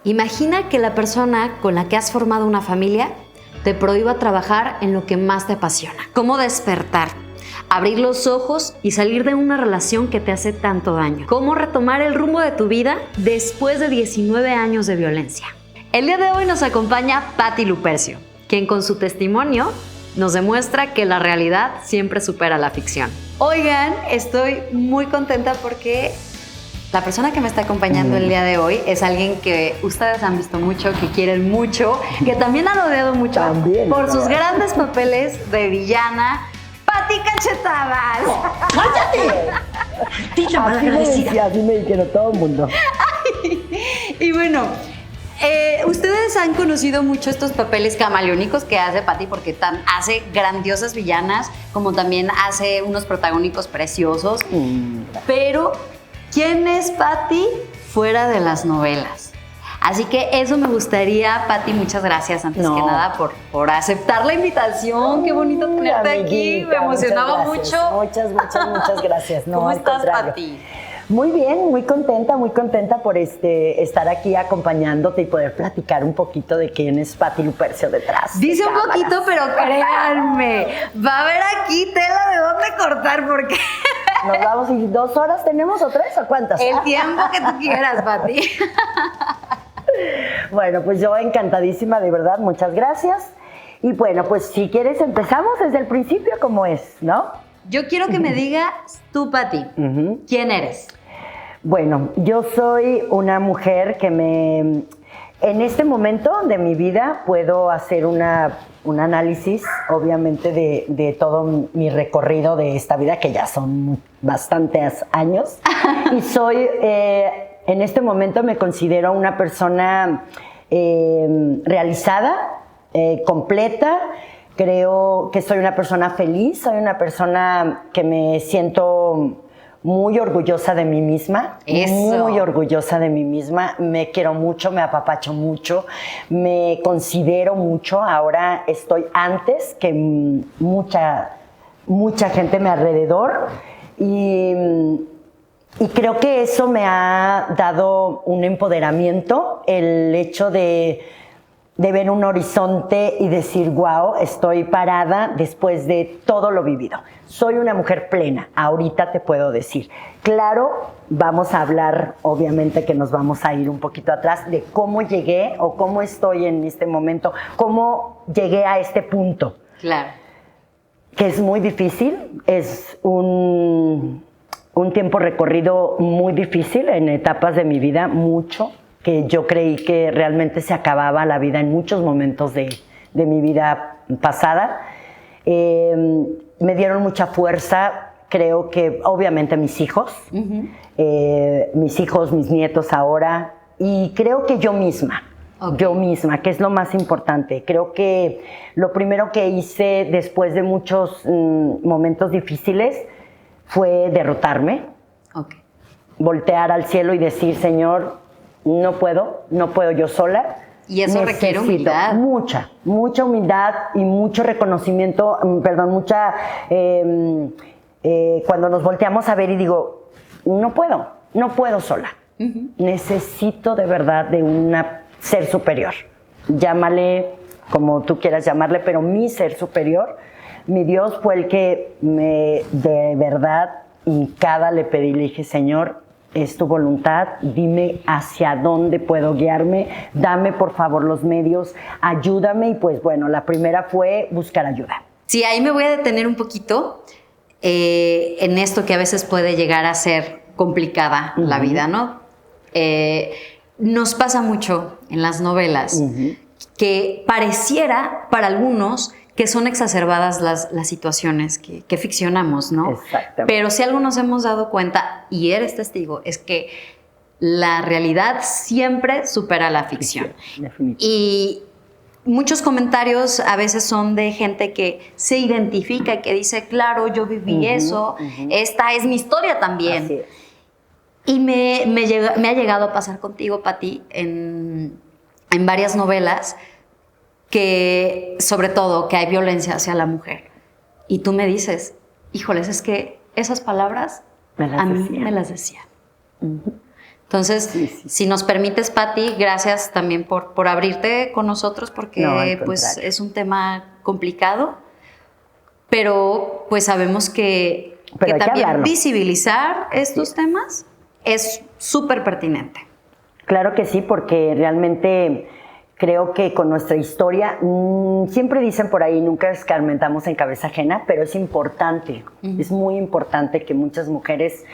Imagina que la persona con la que has formado una familia te prohíba trabajar en lo que más te apasiona. ¿Cómo despertar? Abrir los ojos y salir de una relación que te hace tanto daño. ¿Cómo retomar el rumbo de tu vida después de 19 años de violencia? El día de hoy nos acompaña Patti Lupercio, quien con su testimonio nos demuestra que la realidad siempre supera la ficción. Oigan, estoy muy contenta porque la persona que me está acompañando el día de hoy es alguien que ustedes han visto mucho, que quieren mucho, que también han odiado mucho por sus grandes papeles de villana. ¡Patti Cachetadas! ¡Cállate! Tita malagradecida. Así me dijeron todo el mundo. Y bueno, ustedes han conocido mucho estos papeles camaleónicos que hace Patti, porque hace grandiosas villanas, como también hace unos protagónicos preciosos. Pero, ¿quién es Patti fuera de las novelas? Así que eso me gustaría, Patti, muchas gracias antes que nada por aceptar la invitación. Qué bonito tenerte aquí, me emocionaba mucho. Muchas gracias. No, ¿Cómo estás, Patti? Muy bien, muy contenta por estar aquí acompañándote y poder platicar un poquito de quién es Patti Lupercio detrás. Dice un poquito, pero créanme, va a haber aquí tela de dónde cortar porque... Nos vamos, ¿y 2 horas tenemos o 3 o cuántas? El tiempo que tú quieras, Patti. Bueno, pues yo encantadísima, de verdad, muchas gracias. Y bueno, pues si quieres empezamos desde el principio como es, ¿no? Yo quiero que me digas tú, Patti, ¿quién eres? Bueno, yo soy una mujer que en este momento de mi vida puedo hacer un análisis, obviamente, de todo mi recorrido de esta vida, que ya son bastantes años. Y soy, en este momento me considero una persona realizada, completa. Creo que soy una persona feliz, soy una persona que me siento muy orgullosa de mí misma. Eso. Muy orgullosa de mí misma. Me quiero mucho, me apapacho mucho, me considero mucho. Ahora estoy antes que mucha gente a mi alrededor y creo que eso me ha dado un empoderamiento, el hecho de ver un horizonte y decir, wow, estoy parada después de todo lo vivido. Soy una mujer plena, ahorita te puedo decir. Claro, vamos a hablar, obviamente que nos vamos a ir un poquito atrás de cómo llegué o cómo estoy en este momento, cómo llegué a este punto. Claro. Que es muy difícil, es un tiempo recorrido muy difícil en etapas de mi vida, mucho, que yo creí que realmente se acababa la vida en muchos momentos de mi vida pasada. Me dieron mucha fuerza, creo que obviamente mis hijos, mis nietos ahora, y creo que yo misma, que es lo más importante. Creo que lo primero que hice después de muchos momentos difíciles fue derrotarme, voltear al cielo y decir, Señor, no puedo yo sola. Y eso requiere humildad. Mucha humildad y mucho reconocimiento, cuando nos volteamos a ver y digo, no puedo sola. Necesito de verdad de un ser superior. Llámale como tú quieras llamarle, pero mi ser superior, mi Dios fue el que de verdad, hincada le pedí, le dije, Señor, es tu voluntad, dime hacia dónde puedo guiarme, dame por favor los medios, ayúdame. Y pues bueno, la primera fue buscar ayuda. Sí, ahí me voy a detener un poquito en esto que a veces puede llegar a ser complicada la vida, ¿no? Nos pasa mucho en las novelas que pareciera para algunos que son exacerbadas las situaciones que ficcionamos, ¿no? Exactamente. Pero si algo nos hemos dado cuenta, y eres testigo, es que la realidad siempre supera la ficción. Definitivamente. Y muchos comentarios a veces son de gente que se identifica, que dice, claro, yo viví eso, esta es mi historia también. Así es. Y me ha llegado a pasar contigo, Patti, en varias novelas, que sobre todo que hay violencia hacia la mujer. Y tú me dices, híjoles, es que esas palabras a mí me las decían. Entonces, Sí. si nos permites, Pati, gracias también por abrirte con nosotros, porque No, al pues contrario. es un tema complicado, pero pues sabemos que Pero hay que también hablarlo. visibilizar estos temas es súper pertinente. Claro que sí, porque realmente creo que con nuestra historia, siempre dicen por ahí, nunca escarmentamos en cabeza ajena, pero es importante, es muy importante que muchas mujeres,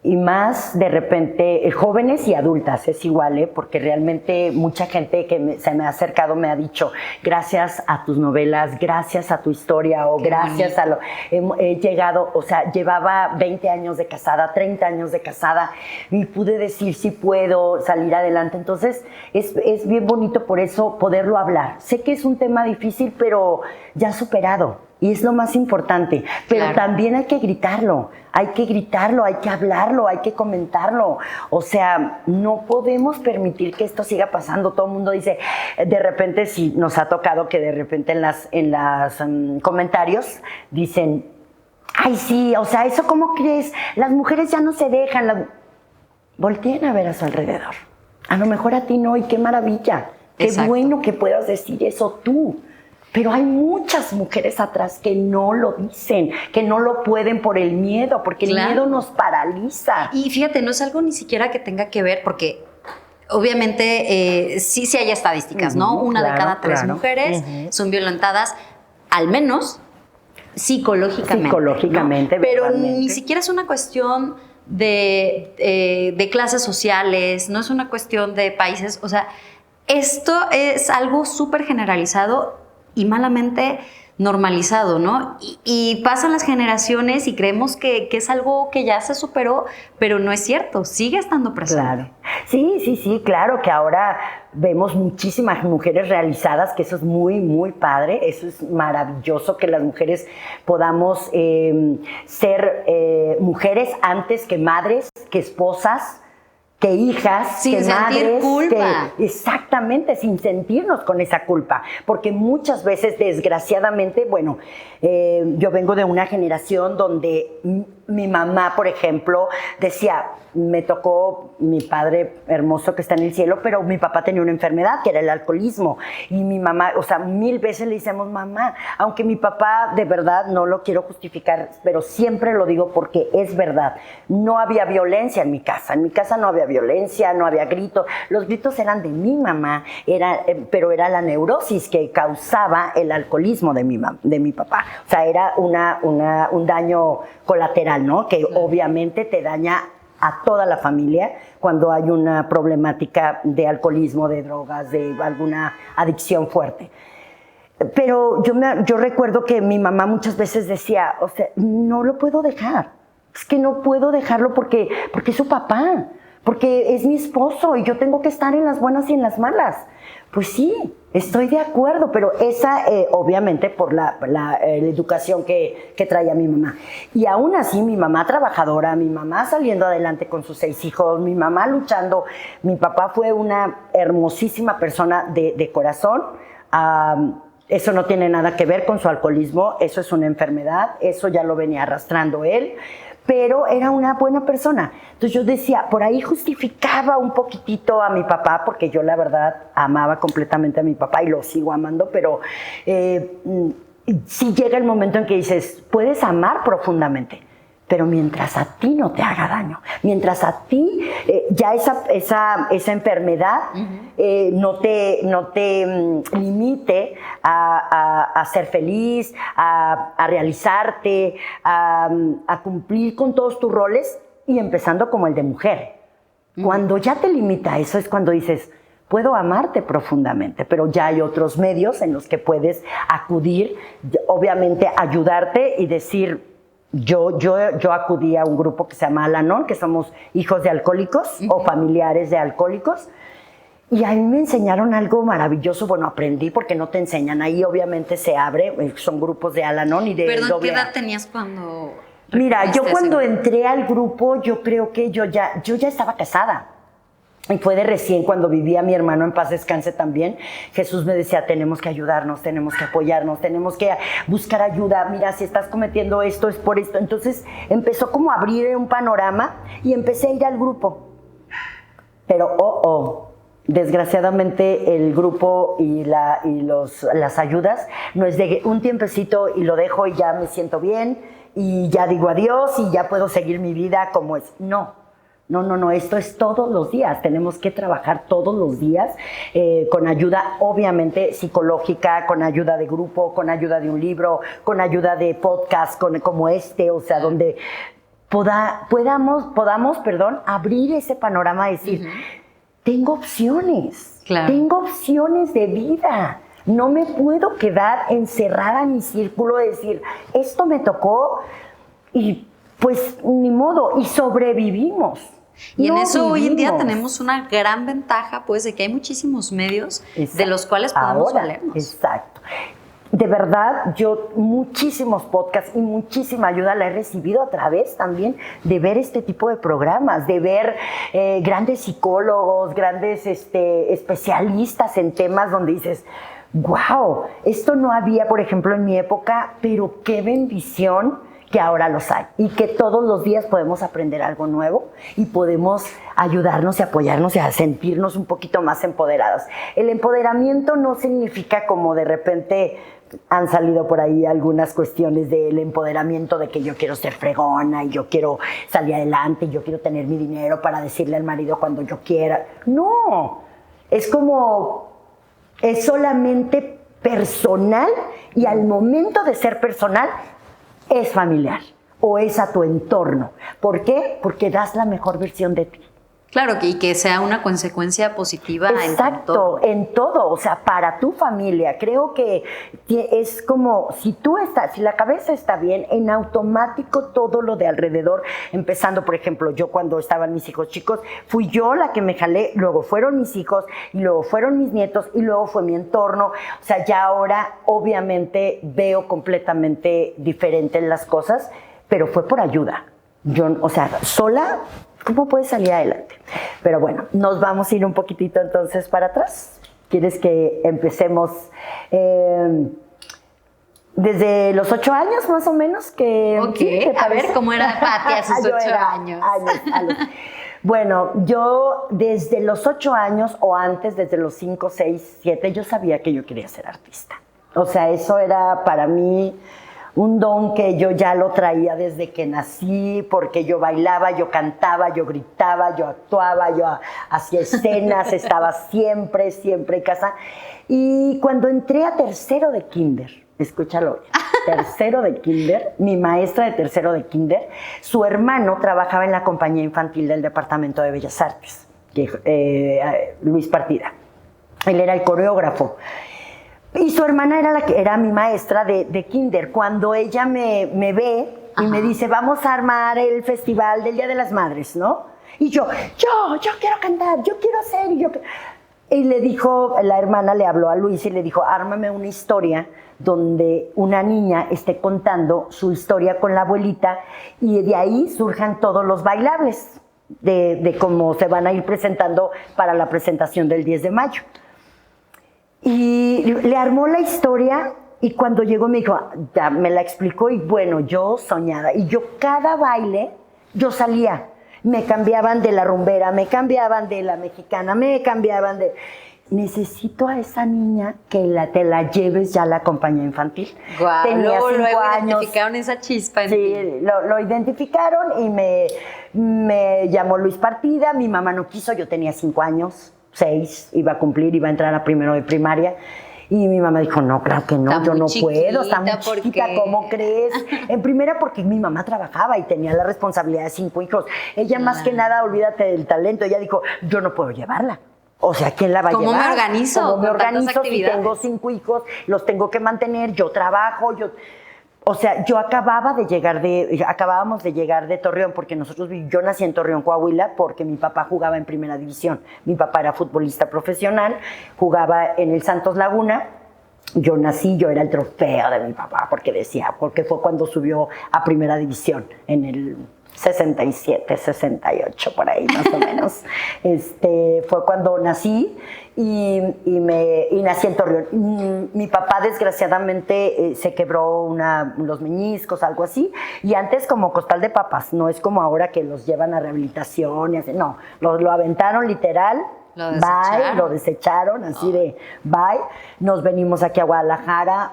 y más de repente, jóvenes y adultas, es igual, porque realmente mucha gente que se me ha acercado me ha dicho, gracias a tus novelas, gracias a tu historia, o Qué gracias bonito. he llegado, o sea, llevaba 20 años de casada, 30 años de casada, y pude decir si puedo salir adelante. Entonces, es bien bonito por eso poderlo hablar. Sé que es un tema difícil, pero ya superado. Y es lo más importante, pero Claro. también hay que gritarlo, hay que hablarlo, hay que comentarlo. O sea, no podemos permitir que esto siga pasando. Todo el mundo dice, de repente, sí, nos ha tocado que de repente en las comentarios dicen, ay, sí, o sea, ¿eso cómo crees? Las mujeres ya no se dejan. Volteen a ver a su alrededor. A lo mejor a ti no, y qué maravilla. Qué Exacto. bueno que puedas decir eso tú. Pero hay muchas mujeres atrás que no lo dicen, que no lo pueden por el miedo, porque Claro. el miedo nos paraliza. Y fíjate, no es algo ni siquiera que tenga que ver, porque obviamente sí hay estadísticas, ¿no? Una de Claro, cada 3 claro. mujeres son violentadas, al menos psicológicamente. Psicológicamente, ¿no? Pero verbalmente. ni siquiera es una cuestión de clases sociales, no es una cuestión de países, o sea, esto es algo súper generalizado y malamente normalizado, ¿no? Y pasan las generaciones y creemos que es algo que ya se superó, pero no es cierto, sigue estando presente. Claro. Sí, claro que ahora vemos muchísimas mujeres realizadas, que eso es muy, muy padre, eso es maravilloso que las mujeres podamos ser mujeres antes que madres, que esposas, que hijas, Sin que sentir madres, culpa. Exactamente, sin sentirnos con esa culpa, porque muchas veces, desgraciadamente, bueno, yo vengo de una generación donde mi mamá, por ejemplo, decía, me tocó mi padre hermoso que está en el cielo, pero mi papá tenía una enfermedad que era el alcoholismo, y mi mamá, o sea, 1000 veces le decíamos mamá, aunque mi papá, de verdad, no lo quiero justificar, pero siempre lo digo porque es verdad, no había violencia en mi casa no había violencia, no había gritos, los gritos eran de mi mamá, pero era la neurosis que causaba el alcoholismo de mi papá, o sea, era un daño colateral, ¿no? Que obviamente te daña a toda la familia cuando hay una problemática de alcoholismo, de drogas, de alguna adicción fuerte. Pero yo recuerdo que mi mamá muchas veces decía, o sea, no lo puedo dejar, es que no puedo dejarlo porque es su papá, porque es mi esposo y yo tengo que estar en las buenas y en las malas. Pues sí, estoy de acuerdo, pero esa obviamente por la educación que traía mi mamá. Y aún así mi mamá trabajadora, mi mamá saliendo adelante con sus 6 hijos, mi mamá luchando, mi papá fue una hermosísima persona de corazón. Eso no tiene nada que ver con su alcoholismo, eso es una enfermedad, eso ya lo venía arrastrando él, pero era una buena persona. Entonces yo decía, por ahí justificaba un poquitito a mi papá, porque yo la verdad amaba completamente a mi papá y lo sigo amando, pero sí llega el momento en que dices, puedes amar profundamente, pero mientras a ti no te haga daño, mientras a ti ya esa enfermedad no te limite a ser feliz, a realizarte, a cumplir con todos tus roles, y empezando como el de mujer. Cuando ya te limita eso es cuando dices, puedo amarte profundamente, pero ya hay otros medios en los que puedes acudir, obviamente ayudarte y decir, yo acudí a un grupo que se llama Al-Anon, que somos hijos de alcohólicos o familiares de alcohólicos, y a mí me enseñaron algo maravilloso. Bueno, aprendí porque no te enseñan, ahí obviamente se abre, son grupos de Al-Anon y de Perdón, ¿qué AA. edad tenías cuando...? Mira, yo recurriste a cuando ese grupo? entré al grupo, yo creo que yo ya estaba casada. Y fue de recién cuando vivía mi hermano, en paz descanse también. Jesús me decía, tenemos que ayudarnos, tenemos que apoyarnos, tenemos que buscar ayuda. Mira, si estás cometiendo esto, es por esto. Entonces empezó como a abrir un panorama y empecé a ir al grupo. Pero, desgraciadamente el grupo y las ayudas no es de un tiempecito y lo dejo y ya me siento bien y ya digo adiós y ya puedo seguir mi vida como es. No, esto es todos los días, tenemos que trabajar todos los días con ayuda obviamente psicológica, con ayuda de grupo, con ayuda de un libro, con ayuda de podcast como este, o sea, donde podamos, abrir ese panorama y decir, tengo opciones, tengo opciones de vida. No me puedo quedar encerrada en mi círculo de decir, esto me tocó y pues ni modo, y sobrevivimos. Y en eso hoy en día tenemos una gran ventaja, pues, de que hay muchísimos medios de los cuales podemos valernos. Exacto. De verdad, yo muchísimos podcasts y muchísima ayuda la he recibido a través también de ver este tipo de programas, de ver grandes psicólogos, grandes especialistas en temas donde dices, wow, esto no había, por ejemplo, en mi época, pero qué bendición que ahora los hay y que todos los días podemos aprender algo nuevo y podemos ayudarnos y apoyarnos y a sentirnos un poquito más empoderadas. El empoderamiento no significa como de repente han salido por ahí algunas cuestiones del empoderamiento de que yo quiero ser fregona y yo quiero salir adelante y yo quiero tener mi dinero para decirle al marido cuando yo quiera. No, es solamente personal y al momento de ser personal es familiar o es a tu entorno. ¿Por qué? Porque das la mejor versión de ti. Claro, y que sea una consecuencia positiva. Exacto, en todo, o sea, para tu familia. Creo que es como, si la cabeza está bien, en automático todo lo de alrededor, empezando, por ejemplo, yo cuando estaban mis hijos chicos, fui yo la que me jalé, luego fueron mis hijos, y luego fueron mis nietos, y luego fue mi entorno. O sea, ya ahora, obviamente, veo completamente diferentes las cosas, pero fue por ayuda. Yo, o sea, sola, ¿cómo puedes salir adelante? Pero bueno, nos vamos a ir un poquitito entonces para atrás. ¿Quieres que empecemos desde los 8 años más o menos? Ok, a ver cómo era Pati a sus 8 años. Bueno, yo desde los 8 años o antes, desde los 5, 6, 7, yo sabía que yo quería ser artista. O sea, eso era para mí un don que yo ya lo traía desde que nací, porque yo bailaba, yo cantaba, yo gritaba, yo actuaba, yo hacía escenas, estaba siempre en casa. Y cuando entré a tercero de kinder, escúchalo bien, tercero de kinder, mi maestra de tercero de kinder, su hermano trabajaba en la compañía infantil del Departamento de Bellas Artes, Luis Partida. Él era el coreógrafo. Y su hermana era mi maestra de kinder. Cuando ella me ve y me dice, vamos a armar el festival del Día de las Madres, ¿no? Y yo quiero cantar, yo quiero hacer. Y le dijo, la hermana le habló a Luis y le dijo, ármame una historia donde una niña esté contando su historia con la abuelita y de ahí surjan todos los bailables de cómo se van a ir presentando para la presentación del 10 de mayo. Y le armó la historia y cuando llegó me dijo, ya me la explicó y bueno, yo soñada. Y yo cada baile, yo salía. Me cambiaban de la rumbera, me cambiaban de la mexicana, me cambiaban de... Necesito a esa niña que te la lleves ya a la compañía infantil. Guau, tenía 5 luego años. Identificaron esa chispa en Sí, ti. lo identificaron y me llamó Luis Partida. Mi mamá no quiso, yo tenía 5 años. 6, iba a entrar a primero de primaria y mi mamá dijo, no, claro que no, está yo no chiquita, puedo, está muy chiquita, porque... ¿cómo crees? En primera porque mi mamá trabajaba y tenía la responsabilidad de 5 hijos, ella más que nada, olvídate del talento, ella dijo, yo no puedo llevarla. O sea, ¿quién la va a llevar? ¿Cómo me organizo? ¿Cómo me con tantas organizo si actividades? tengo 5 hijos, los tengo que mantener, yo trabajo, O sea, acabábamos de llegar de Torreón, porque yo nací en Torreón, Coahuila, porque mi papá jugaba en primera división. Mi papá era futbolista profesional, jugaba en el Santos Laguna. Yo era el trofeo de mi papá, porque fue cuando subió a primera división, en el 67, 68, por ahí más o menos. Fue cuando nací y nací en Torreón. Mi papá desgraciadamente se quebró los meñiscos, algo así, y antes como costal de papas, no es como ahora que los llevan a rehabilitación y así, no, lo aventaron literal. Bye, lo desecharon, así de bye. Nos venimos aquí a Guadalajara,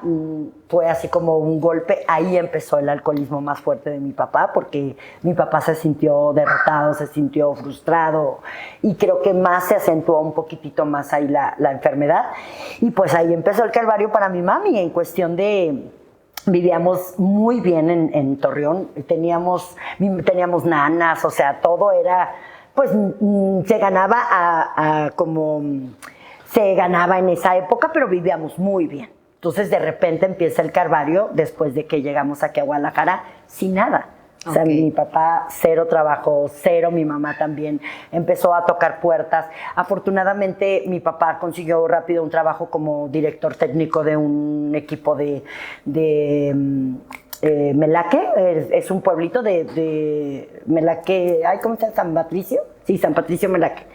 fue así como un golpe. Ahí empezó el alcoholismo más fuerte de mi papá, porque mi papá se sintió derrotado, se sintió frustrado y creo que más se acentuó un poquitito más ahí la enfermedad. Y pues ahí empezó el calvario para mi mami en cuestión de... Vivíamos muy bien en Torreón, teníamos nanas, o sea, todo era... Pues se ganaba se ganaba en esa época, pero vivíamos muy bien. Entonces de repente empieza el calvario después de que llegamos aquí a Guadalajara sin nada. O sea, mi papá cero trabajo, cero, mi mamá también empezó a tocar puertas. Afortunadamente mi papá consiguió rápido un trabajo como director técnico de un equipo de Melaque, es un pueblito de Melaque, ¿cómo se llama? ¿San Patricio? Sí, San Patricio Melaque.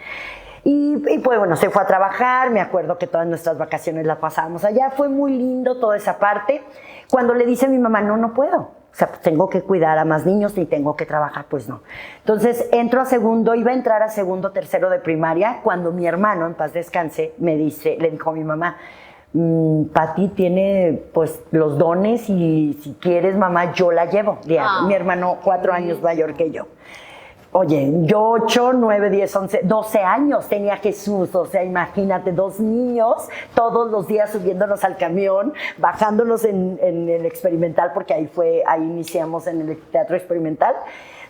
Y pues bueno, se fue a trabajar, me acuerdo que todas nuestras vacaciones las pasábamos allá, fue muy lindo toda esa parte. Cuando le dice a mi mamá, no puedo, o sea, pues tengo que cuidar a más niños y tengo que trabajar, pues no. Entonces iba a entrar a segundo, tercero de primaria, cuando mi hermano, en paz descanse, le dijo a mi mamá, Pati tiene pues los dones y si quieres, mamá, yo la llevo. Mi hermano 4 años mayor que yo. Oye, yo 8, 9, 10, 11, 12 años tenía Jesús, o sea, imagínate, 2 niños todos los días subiéndonos al camión, bajándonos en el experimental, porque ahí iniciamos en el teatro experimental,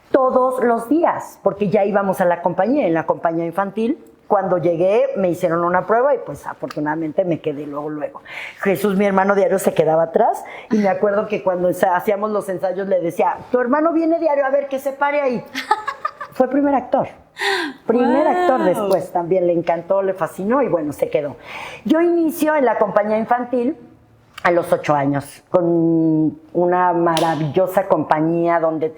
todos los días, porque ya íbamos a en la compañía infantil. Cuando llegué me hicieron una prueba y pues afortunadamente me quedé luego. Jesús, mi hermano, diario se quedaba atrás y me acuerdo que cuando hacíamos los ensayos le decía, tu hermano viene diario, a ver que se pare ahí. Fue primer actor después, también le encantó, le fascinó y bueno, se quedó. Yo inicio en la compañía infantil a los 8 años, con una maravillosa compañía donde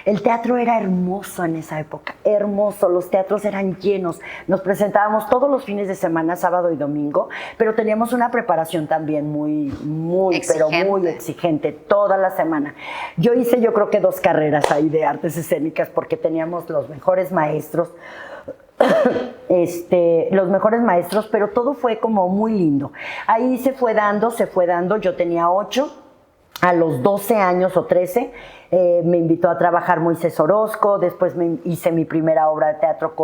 el teatro era hermoso en esa época, hermoso, los teatros eran llenos, nos presentábamos todos los fines de semana, sábado y domingo, pero teníamos una preparación también muy exigente. Pero muy exigente, toda la semana. Yo creo que 2 carreras ahí de artes escénicas porque teníamos los mejores maestros, pero todo fue como muy lindo. Ahí se fue dando, yo tenía 8, a los 12 años o 13 me invitó a trabajar Moisés Orozco, después hice mi primera obra de teatro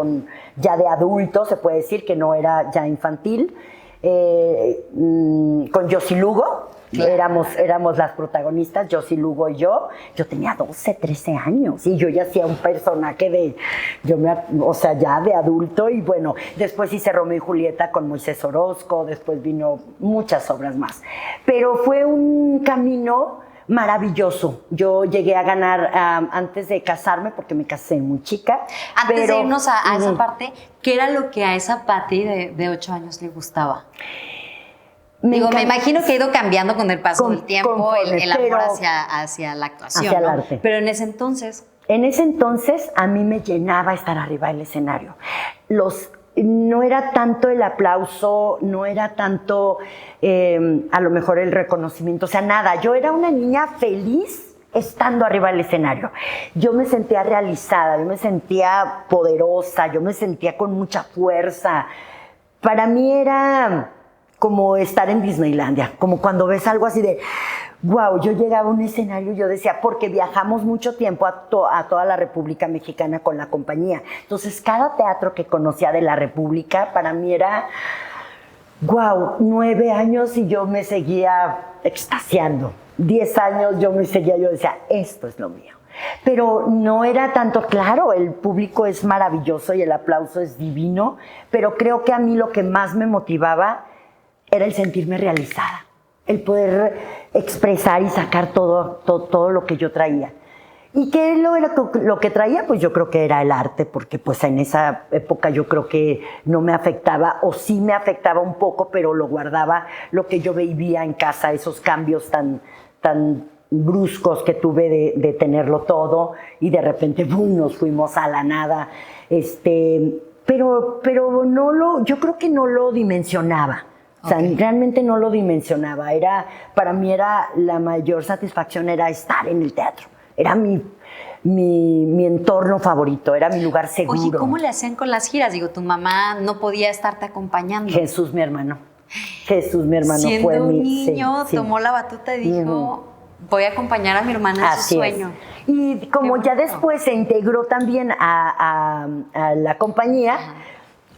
ya de adulto, se puede decir que no era ya infantil, con Yossi Lugo. Éramos las protagonistas, Yossi Lugo y yo. Yo tenía 12, 13 años y yo ya hacía un personaje ya de adulto y bueno, después hice Romeo y Julieta con Moisés Orozco, después vino muchas obras más. Pero fue un camino maravilloso. Yo llegué a ganar antes de casarme, porque me casé muy chica. Antes de irnos a esa parte, ¿qué era lo que a esa Pati de 8 años le gustaba? Me imagino que ha ido cambiando con el paso del tiempo, el amor hacia la actuación, hacia el arte. Pero en ese entonces... En ese entonces a mí me llenaba estar arriba del escenario. No era tanto el aplauso, no era tanto a lo mejor el reconocimiento, o sea, nada. Yo era una niña feliz estando arriba del escenario. Yo me sentía realizada, yo me sentía poderosa, yo me sentía con mucha fuerza. Para mí era como estar en Disneylandia, como cuando ves algo así de, wow, yo llegaba a un escenario y yo decía, porque viajamos mucho tiempo a toda la República Mexicana con la compañía. Entonces, cada teatro que conocía de la República, para mí era, wow, 9 años y yo me seguía extasiando. 10 años yo decía, esto es lo mío. Pero no era tanto, claro, el público es maravilloso y el aplauso es divino, pero creo que a mí lo que más me motivaba era el sentirme realizada, el poder expresar y sacar todo lo que yo traía. ¿Y qué lo que traía? Pues yo creo que era el arte, porque pues en esa época yo creo que no me afectaba, o sí me afectaba un poco, pero lo guardaba, lo que yo vivía en casa, esos cambios tan bruscos que tuve de tenerlo todo y de repente ¡bum!, nos fuimos a la nada. Pero yo creo que no lo dimensionaba. O sea, realmente no lo dimensionaba. Para mí era la mayor satisfacción era estar en el teatro. Era mi entorno favorito, era mi lugar seguro. Oye, ¿cómo le hacían con las giras? Digo, tu mamá no podía estarte acompañando. Jesús, mi hermano. Jesús, mi hermano, siendo fue un niño, sí. tomó la batuta y dijo, voy a acompañar a mi hermana en su sueño. Y como ya después se integró también a la compañía,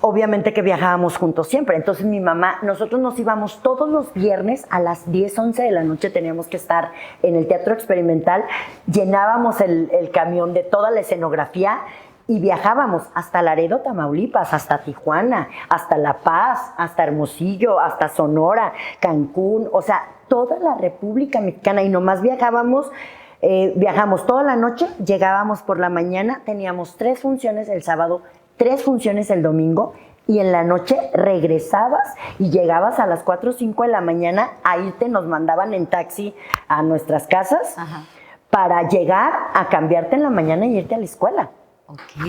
obviamente que viajábamos juntos siempre. Entonces mi mamá, nosotros nos íbamos todos los viernes a las 10, 11 de la noche, teníamos que estar en el Teatro Experimental, llenábamos el camión de toda la escenografía y viajábamos hasta Laredo, Tamaulipas, hasta Tijuana, hasta La Paz, hasta Hermosillo, hasta Sonora, Cancún, o sea, toda la República Mexicana, y nomás viajamos toda la noche, llegábamos por la mañana, teníamos 3 funciones el sábado, 3 funciones el domingo, y en la noche regresabas y llegabas a las 4 o 5 de la mañana a irte, nos mandaban en taxi a nuestras casas para llegar a cambiarte en la mañana y irte a la escuela.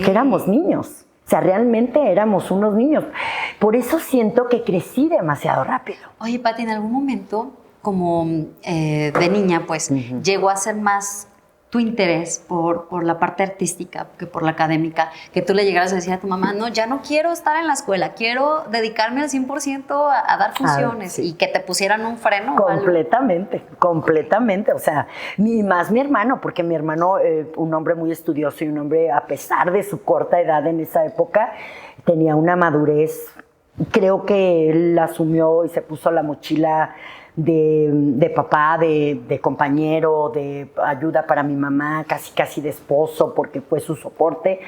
Que éramos niños, o sea, realmente éramos unos niños. Por eso siento que crecí demasiado rápido. Oye, Pati, ¿en algún momento, como de niña, pues, llegó a ser más tu interés por la parte artística que por la académica, que tú le llegaras a decir a tu mamá, no, ya no quiero estar en la escuela, quiero dedicarme al 100% a dar funciones, sí, y que te pusieran un freno? Completamente, o sea, más mi hermano, porque mi hermano, un hombre muy estudioso y un hombre, a pesar de su corta edad en esa época, tenía una madurez, creo que él asumió y se puso la mochila de papá, de compañero, de ayuda para mi mamá, casi de esposo, porque fue su soporte.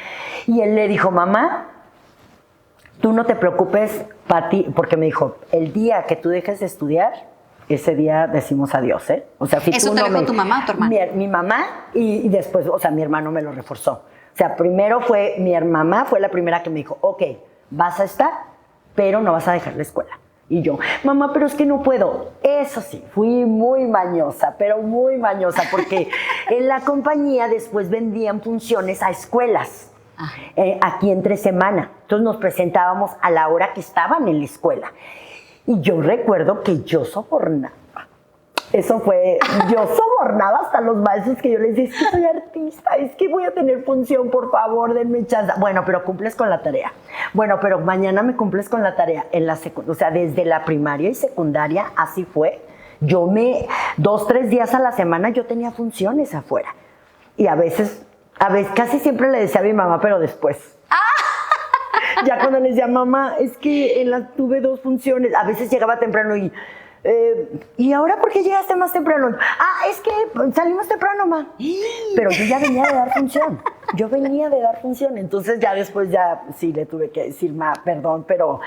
Y él le dijo, mamá, tú no te preocupes, Pati, porque me dijo, el día que tú dejes de estudiar, ese día decimos adiós, ¿eh? O sea, si ¿eso tú te no lo dijo tu mamá o tu hermano? Mi mamá y después, o sea, mi hermano me lo reforzó. O sea, primero mi mamá fue la primera que me dijo, ok, vas a estar, pero no vas a dejar la escuela. Y yo, mamá, pero es que no puedo. Eso sí, fui muy mañosa, pero muy mañosa, porque en la compañía después vendían funciones a escuelas, aquí entre semana. Entonces nos presentábamos a la hora que estaban en la escuela. Y yo recuerdo que yo sobornaba. Yo sobornaba hasta los maestros, que yo les decía, es que soy artista, es que voy a tener función, por favor, denme chance. Bueno, pero cumples con la tarea. Bueno, pero mañana me cumples con la tarea. O sea, desde la primaria y secundaria, así fue. 2, 3 días a la semana yo tenía funciones afuera. Y a veces, casi siempre le decía a mi mamá, pero después. Ya cuando le decía, mamá, es que tuve 2 funciones, a veces llegaba temprano ¿y ahora por qué llegaste más temprano? Es que salimos temprano, ma. Pero yo ya venía de dar función. Entonces ya después sí le tuve que decir, ma, perdón, pero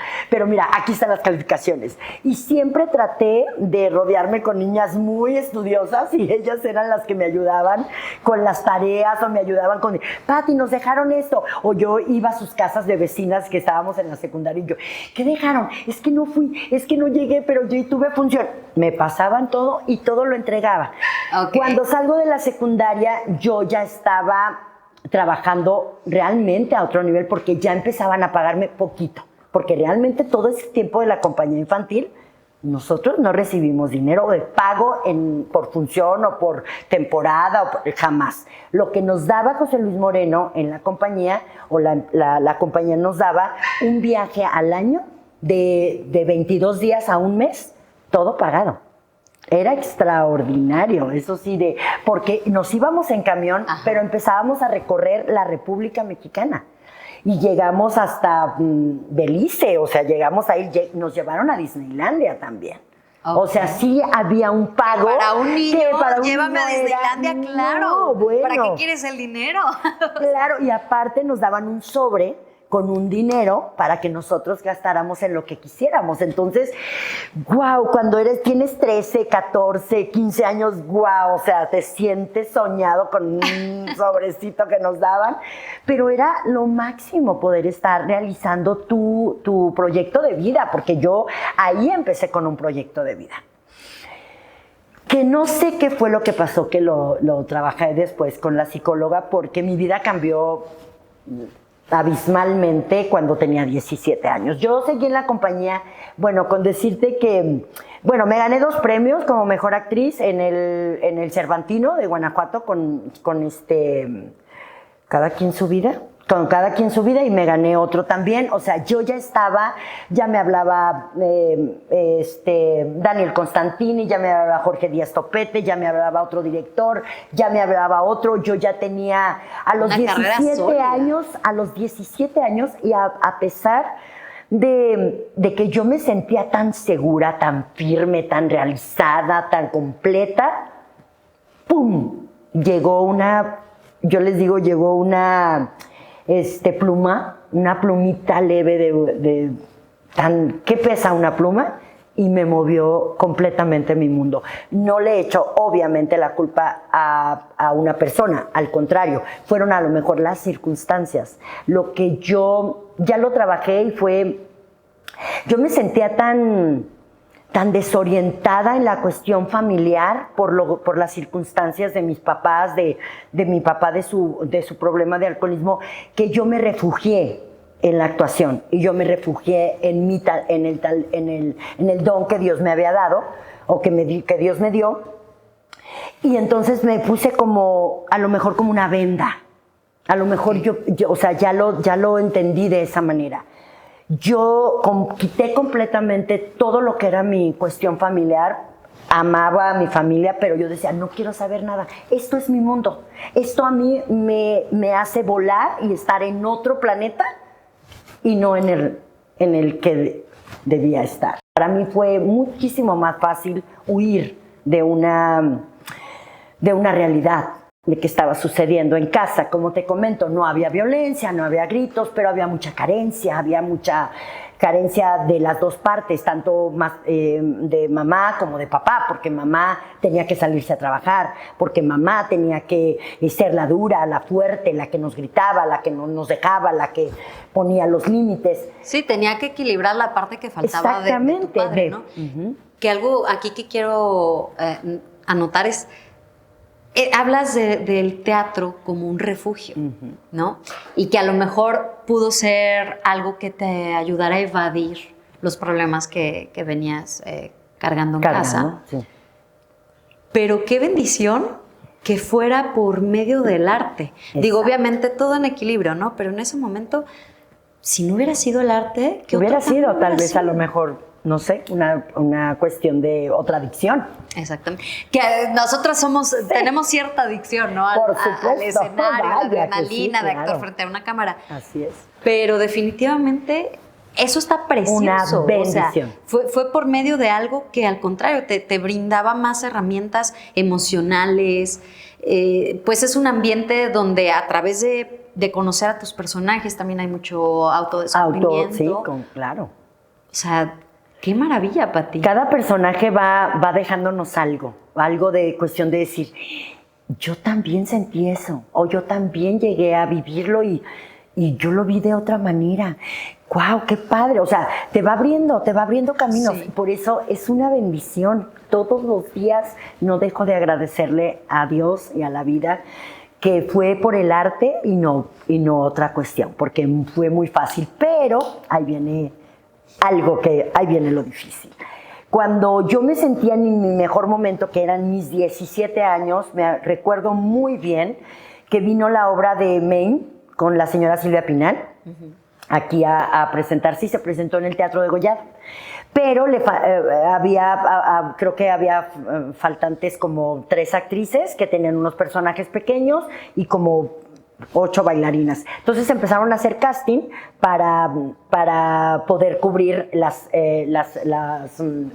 mira, aquí están las calificaciones. Y siempre traté de rodearme con niñas muy estudiosas y ellas eran las que me ayudaban con las tareas o me ayudaban con, Pati, nos dejaron esto. O yo iba a sus casas de vecinas que estábamos en la secundaria y yo, ¿qué dejaron? Es que no fui, es que no llegué, pero yo tuve función. Me pasaban todo y todo lo entregaba. Cuando salgo de la secundaria, yo ya estaba trabajando realmente a otro nivel, porque ya empezaban a pagarme poquito, porque realmente todo ese tiempo de la compañía infantil nosotros no recibimos dinero de pago por función o por temporada, jamás. Lo que nos daba José Luis Moreno en la compañía, o la compañía nos daba un viaje al año de 22 días a un mes, todo pagado. Era extraordinario, eso sí, porque nos íbamos en camión, pero empezábamos a recorrer la República Mexicana. Y llegamos hasta Belice, o sea, llegamos ahí, nos llevaron a Disneylandia también. O sea, sí había un pago. Para un niño, llévame a Disneylandia, claro. No, bueno. ¿Para qué quieres el dinero? Claro, y aparte nos daban un sobre con un dinero para que nosotros gastáramos en lo que quisiéramos. Entonces, cuando tienes 13, 14, 15 años, o sea, te sientes soñado con un sobrecito que nos daban, pero era lo máximo poder estar realizando tu proyecto de vida, porque yo ahí empecé con un proyecto de vida. que no sé qué fue lo que pasó, que lo trabajé después con la psicóloga, porque mi vida cambió abismalmente cuando tenía 17 años. Yo seguí en la compañía, bueno, con decirte que, bueno, me gané 2 premios como mejor actriz en el Cervantino de Guanajuato con Cada quien su vida. Con Cada quien su vida, y me gané otro también. O sea, yo ya me hablaba Daniel Constantini, ya me hablaba Jorge Díaz Topete, ya me hablaba otro director, ya me hablaba otro. Yo ya tenía a los 17 años, y a pesar de que yo me sentía tan segura, tan firme, tan realizada, tan completa, ¡pum! Llegó una una plumita leve ¿qué pesa una pluma? Y me movió completamente mi mundo. No le echo, obviamente, la culpa a una persona, al contrario, fueron a lo mejor las circunstancias. Lo que yo ya lo trabajé yo me sentía tan desorientada en la cuestión familiar por las circunstancias de mis papás, de mi papá, de su problema de alcoholismo, que yo me refugié en la actuación, y yo me refugié en el don que Dios me había dado, o que Dios me dio, y entonces me puse a lo mejor como una venda. A lo mejor o sea, ya lo entendí de esa manera. Yo quité completamente todo lo que era mi cuestión familiar. Amaba a mi familia, pero yo decía, no quiero saber nada. Esto es mi mundo. Esto a mí me hace volar y estar en otro planeta, y no en el que debía estar. Para mí fue muchísimo más fácil huir de una realidad de que estaba sucediendo en casa. Como te comento, no había violencia, no había gritos, pero había mucha carencia de las dos partes, tanto más, de mamá como de papá, porque mamá tenía que salirse a trabajar, porque mamá tenía que ser la dura, la fuerte, la que nos gritaba, la que no nos dejaba, la que ponía los límites. Sí, tenía que equilibrar la parte que faltaba de tu padre, ¿no? Uh-huh. Que algo aquí que quiero anotar es, hablas del teatro como un refugio, uh-huh, ¿no? Y que a lo mejor pudo ser algo que te ayudara a evadir los problemas que venías cargando en casa. Sí. Pero qué bendición que fuera por medio del arte. Exacto. Digo, obviamente todo en equilibrio, ¿no? Pero en ese momento, si no hubiera sido el arte, ¿qué hubiera sido? Tal vez a lo mejor, no sé, una cuestión de otra adicción. Exactamente. Que nosotras tenemos cierta adicción, ¿no? Por supuesto. Al escenario, la adrenalina, sí, claro, de actuar frente a una cámara. Así es. Pero definitivamente eso está precioso. Una bendición. O sea, fue por medio de algo que al contrario te brindaba más herramientas emocionales. Pues es un ambiente donde a través de conocer a tus personajes también hay mucho autodescubrimiento. Sí, claro. O sea, qué maravilla, Pati. Cada personaje va dejándonos algo de cuestión de decir, yo también sentí eso, o yo también llegué a vivirlo y yo lo vi de otra manera. ¡Guau, qué padre! O sea, te va abriendo caminos. Sí. Por eso es una bendición. Todos los días no dejo de agradecerle a Dios y a la vida que fue por el arte y no otra cuestión, porque fue muy fácil. Pero ahí viene lo difícil. Cuando yo me sentía en mi mejor momento, que eran mis 17 años, me recuerdo muy bien que vino la obra de Maine con la señora Silvia Pinal, uh-huh, aquí a presentarse, y se presentó en el Teatro de Goya. Pero creo que había faltantes como 3 actrices que tenían unos personajes pequeños y como 8 bailarinas. Entonces empezaron a hacer casting para poder cubrir las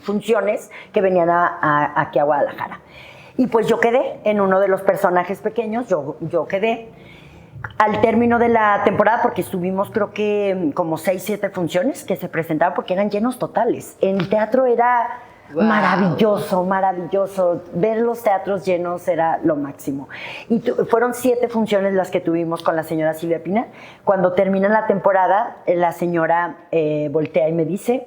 funciones que venían aquí a Guadalajara. Y pues yo quedé en uno de los personajes pequeños, yo quedé. Al término de la temporada, porque estuvimos creo que como 6, 7 funciones que se presentaban porque eran llenos totales. El teatro era maravilloso. Ver los teatros llenos era lo máximo. Y fueron 7 funciones las que tuvimos con la señora Silvia Pinal. Cuando termina la temporada, la señora voltea y me dice,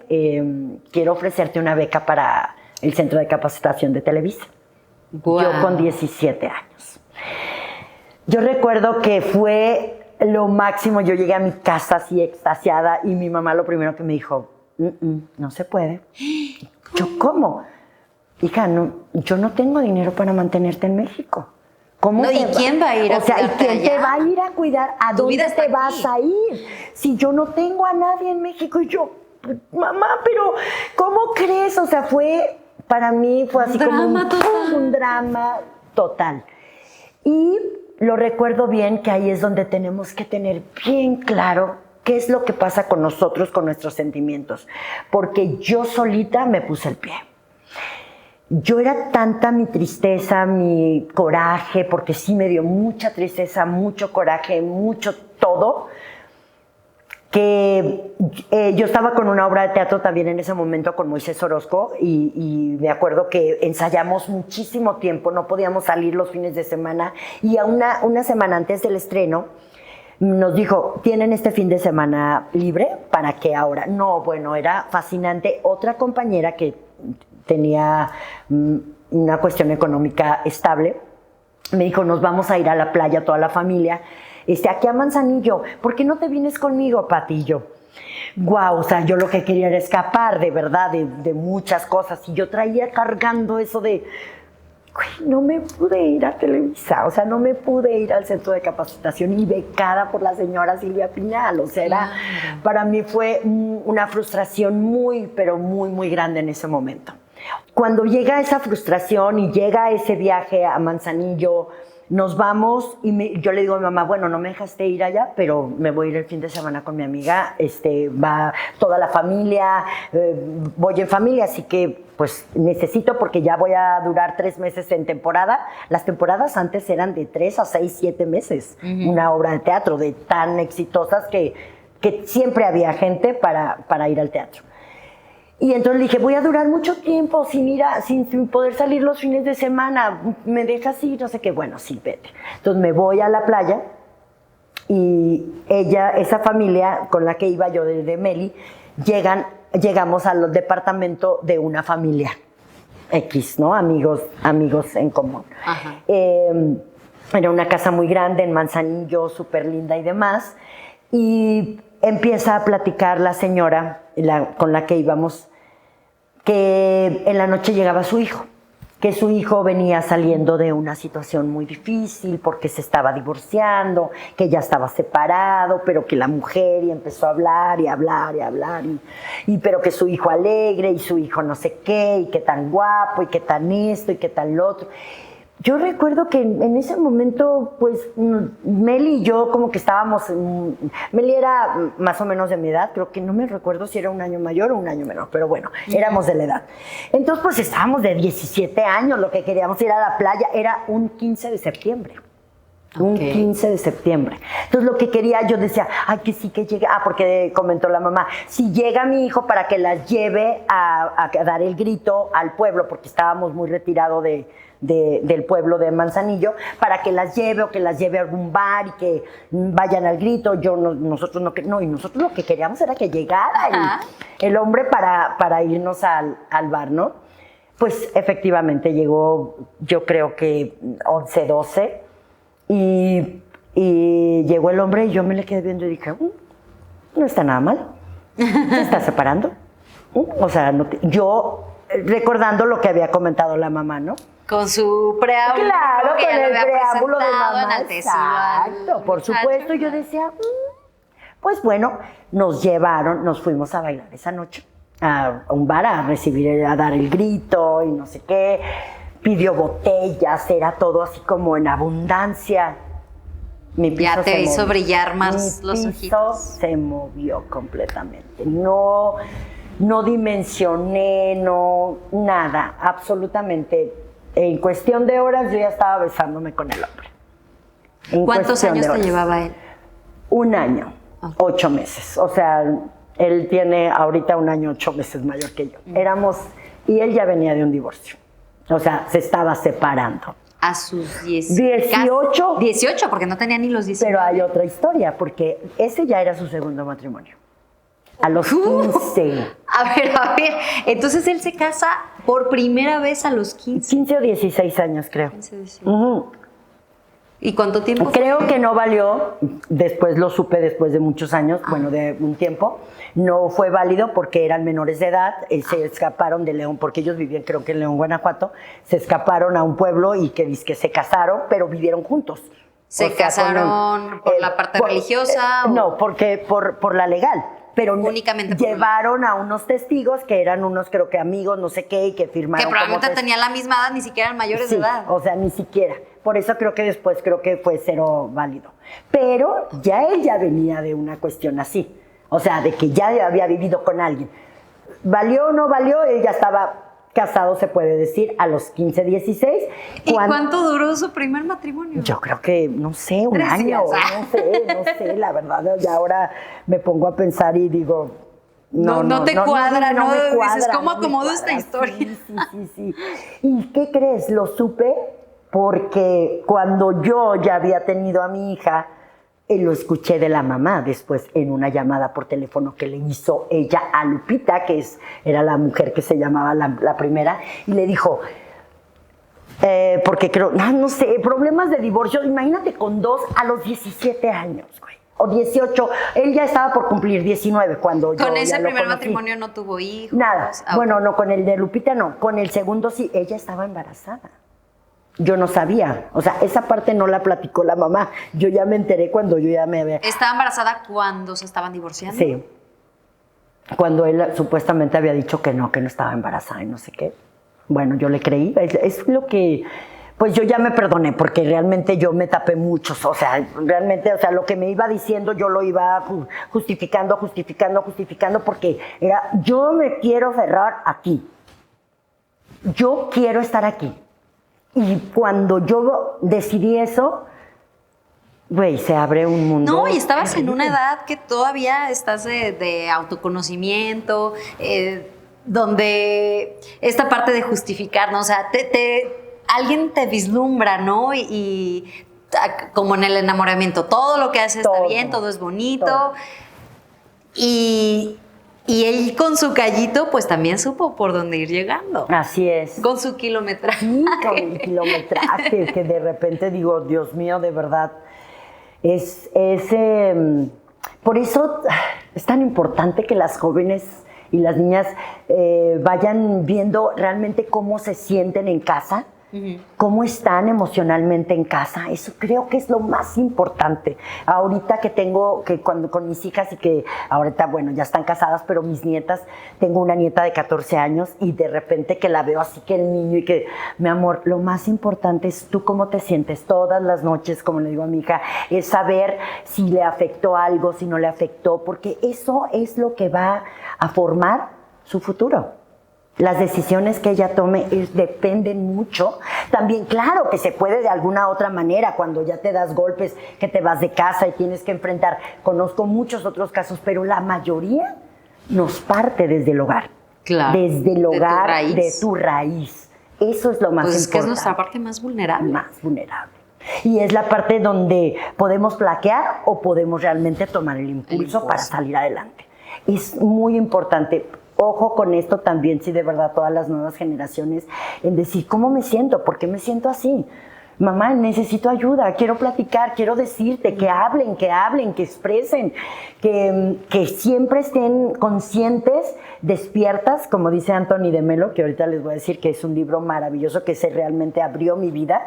quiero ofrecerte una beca para el Centro de Capacitación de Televisa. Guau. Yo con 17 años. Yo recuerdo que fue lo máximo. Yo llegué a mi casa así extasiada y mi mamá lo primero que me dijo, no se puede. Yo, ¿cómo? Hija, no, yo no tengo dinero para mantenerte en México. ¿Cómo No, ¿y quién va a ir a O sea, ¿y cuidarte quién te allá? va a ir a cuidar? ¿A Tu vida dónde está te vas aquí. a ir? Si yo no tengo a nadie en México. Y yo, mamá, pero ¿cómo crees? O sea, para mí fue así como un drama total. Y lo recuerdo bien que ahí es donde tenemos que tener bien claro qué es lo que pasa con nosotros, con nuestros sentimientos. Porque yo solita me puse el pie. Yo era tanta mi tristeza, mi coraje, porque sí me dio mucha tristeza, mucho coraje, mucho todo, que yo estaba con una obra de teatro también en ese momento con Moisés Orozco y me acuerdo que ensayamos muchísimo tiempo, no podíamos salir los fines de semana y a una semana antes del estreno nos dijo, ¿tienen este fin de semana libre? ¿Para qué ahora? No, bueno, era fascinante. Otra compañera que tenía una cuestión económica estable, me dijo, nos vamos a ir a la playa toda la familia, aquí a Manzanillo, ¿por qué no te vienes conmigo, Pati? Y yo, guau, o sea, yo lo que quería era escapar, de verdad, de muchas cosas, y yo traía cargando eso de, no me pude ir a Televisa, o sea, no me pude ir al centro de capacitación y becada por la señora Silvia Pinal, o sea, para mí fue una frustración muy, pero muy, muy grande en ese momento. Cuando llega esa frustración y llega ese viaje a Manzanillo, nos vamos y yo le digo a mi mamá, bueno, no me dejaste ir allá, pero me voy a ir el fin de semana con mi amiga, va toda la familia, voy en familia, así que pues necesito porque ya voy a durar 3 meses en temporada. Las temporadas antes eran de 3 a 6, 7 meses, una obra de teatro de tan exitosas que siempre había gente para ir al teatro. Y entonces le dije, voy a durar mucho tiempo sin poder salir los fines de semana, ¿me dejas ir? No sé qué, bueno, sí, vete. Entonces me voy a la playa y esa familia con la que iba yo de Meli, llegamos al departamento de una familia X, ¿no? Amigos en común. Era una casa muy grande en Manzanillo, súper linda y demás, y empieza a platicar la señora con la que íbamos, que en la noche llegaba su hijo, que su hijo venía saliendo de una situación muy difícil porque se estaba divorciando, que ya estaba separado, pero que la mujer y empezó a hablar y hablar y hablar, pero que su hijo alegre y su hijo no sé qué, y que tan guapo y que tan esto y que tan lo otro. Yo recuerdo que en ese momento, pues, Meli y yo como que estábamos, Meli era más o menos de mi edad, creo que no me recuerdo si era un año mayor o un año menor, pero bueno, éramos de la edad. Entonces, pues, estábamos de 17 años, lo que queríamos ir a la playa era un 15 de septiembre. Un 15 de septiembre. Entonces, lo que quería, yo decía, ay, que sí que llegue. Porque comentó la mamá, si llega mi hijo para que las lleve a dar el grito al pueblo, porque estábamos muy retirados del pueblo de Manzanillo, para que las lleve o que las lleve a algún bar y que vayan al grito. Nosotros no, y nosotros lo que queríamos era que llegara el hombre para irnos al bar, ¿no? Pues efectivamente llegó, yo creo que 11, 12, y llegó el hombre y yo me le quedé viendo y dije, no está nada mal, se está separando. O sea, yo recordando lo que había comentado la mamá, ¿no? Con su preámbulo. Claro, que con ya lo el había preámbulo de presentado, mamá. enaltecido al Exacto, por muchacho. supuesto. Yo decía, pues bueno, nos fuimos a bailar esa noche a un bar a dar el grito y no sé qué. Pidió botellas, era todo así como en abundancia. Mi piso Ya te se hizo movió. brillar más los Mi piso ojitos. se movió completamente. No dimensioné, nada, absolutamente. En cuestión de horas yo ya estaba besándome con el hombre. ¿Cuántos años te llevaba él? 1 año, 8 meses. O sea, él tiene ahorita 1 año, 8 meses mayor que yo. Y él ya venía de un divorcio. O sea, se estaba separando. A sus 18. 18, porque no tenía ni los 19. Pero hay otra historia, porque ese ya era su segundo matrimonio. A los 15. A ver. Entonces él se casa por primera vez a los 15. 15 o 16 años, creo. 15, 16. Ujú. ¿Y cuánto tiempo? Creo que no valió, después lo supe después de muchos años, bueno, de un tiempo, no fue válido porque eran menores de edad, se escaparon de León, porque ellos vivían creo que en León, Guanajuato, se escaparon a un pueblo y que dizque se casaron, pero vivieron juntos. ¿Se casaron por la parte religiosa? No, porque por la legal. Pero únicamente llevaron a unos testigos que eran unos, creo que amigos, no sé qué, y que firmaron. Que probablemente tenían la misma edad, ni siquiera eran mayores de edad. O sea, ni siquiera. Por eso creo que después fue cero válido. Pero ya él ya venía de una cuestión así. O sea, de que ya había vivido con alguien. ¿Valió o no valió? Él ya estaba casado, se puede decir, a los 15, 16. ¿Y cuánto duró su primer matrimonio? Yo creo que, no sé, un 3 año. días. No sé, la verdad. Ya ahora me pongo a pensar y digo... No te cuadra, ¿no? Me cuadra, dices, ¿cómo no me acomodo cuadra. esta historia? Sí. ¿Y qué crees? Lo supe porque cuando yo ya había tenido a mi hija, lo escuché de la mamá después en una llamada por teléfono que le hizo ella a Lupita, que era la mujer que se llamaba la primera, y le dijo, porque creo, no sé, problemas de divorcio, imagínate con 2 a los 17 años, güey, o 18, él ya estaba por cumplir 19 cuando yo ¿Con ese ya lo primer conocí. matrimonio no tuvo hijos? Nada, Ah, bueno, no, con el de Lupita no, con el segundo sí, ella estaba embarazada. Yo no sabía, o sea, esa parte no la platicó la mamá, yo ya me enteré cuando yo ya me había... ¿Estaba embarazada cuando se estaban divorciando? Sí, cuando él supuestamente había dicho que no estaba embarazada y no sé qué. Bueno, yo le creí, es lo que... Pues yo ya me perdoné porque realmente yo me tapé mucho, o sea, realmente, o sea, lo que me iba diciendo yo lo iba justificando porque era, yo me quiero aferrar aquí, yo quiero estar aquí. Y cuando yo decidí eso, güey, se abre un mundo. No, y estabas en una edad que todavía estás de autoconocimiento, donde esta parte de justificar, ¿no? O sea, alguien te vislumbra, ¿no? Y como en el enamoramiento, todo lo que hace está bien, todo es bonito. Todo. Y él con su callito, pues también supo por dónde ir llegando. Así es. Con su kilometraje. Sí, con el kilometraje, que de repente digo, Dios mío, de verdad, por eso es tan importante que las jóvenes y las niñas vayan viendo realmente cómo se sienten en casa, cómo están emocionalmente en casa. Eso creo que es lo más importante. Ahorita cuando con mis hijas y que ahorita, bueno, ya están casadas, pero mis nietas, tengo una nieta de 14 años y de repente que la veo así que el niño y que, mi amor, lo más importante es tú cómo te sientes todas las noches, como le digo a mi hija, es saber si le afectó algo, si no le afectó, porque eso es lo que va a formar su futuro. Las decisiones que ella tome dependen mucho. También, claro, que se puede de alguna otra manera, cuando ya te das golpes, que te vas de casa y tienes que enfrentar. Conozco muchos otros casos, pero la mayoría nos parte desde el hogar. Claro. Desde el hogar, de tu raíz. Eso es lo más importante. Pues es que es nuestra parte más vulnerable. Más vulnerable. Y es la parte donde podemos flaquear o podemos realmente tomar el impulso para salir adelante. Es muy importante. Ojo con esto también, si de verdad todas las nuevas generaciones, en decir, ¿cómo me siento? ¿Por qué me siento así? Mamá, necesito ayuda, quiero platicar, quiero decirte, que hablen, que expresen, que siempre estén conscientes, despiertas, como dice Anthony de Melo, que ahorita les voy a decir que es un libro maravilloso que realmente abrió mi vida.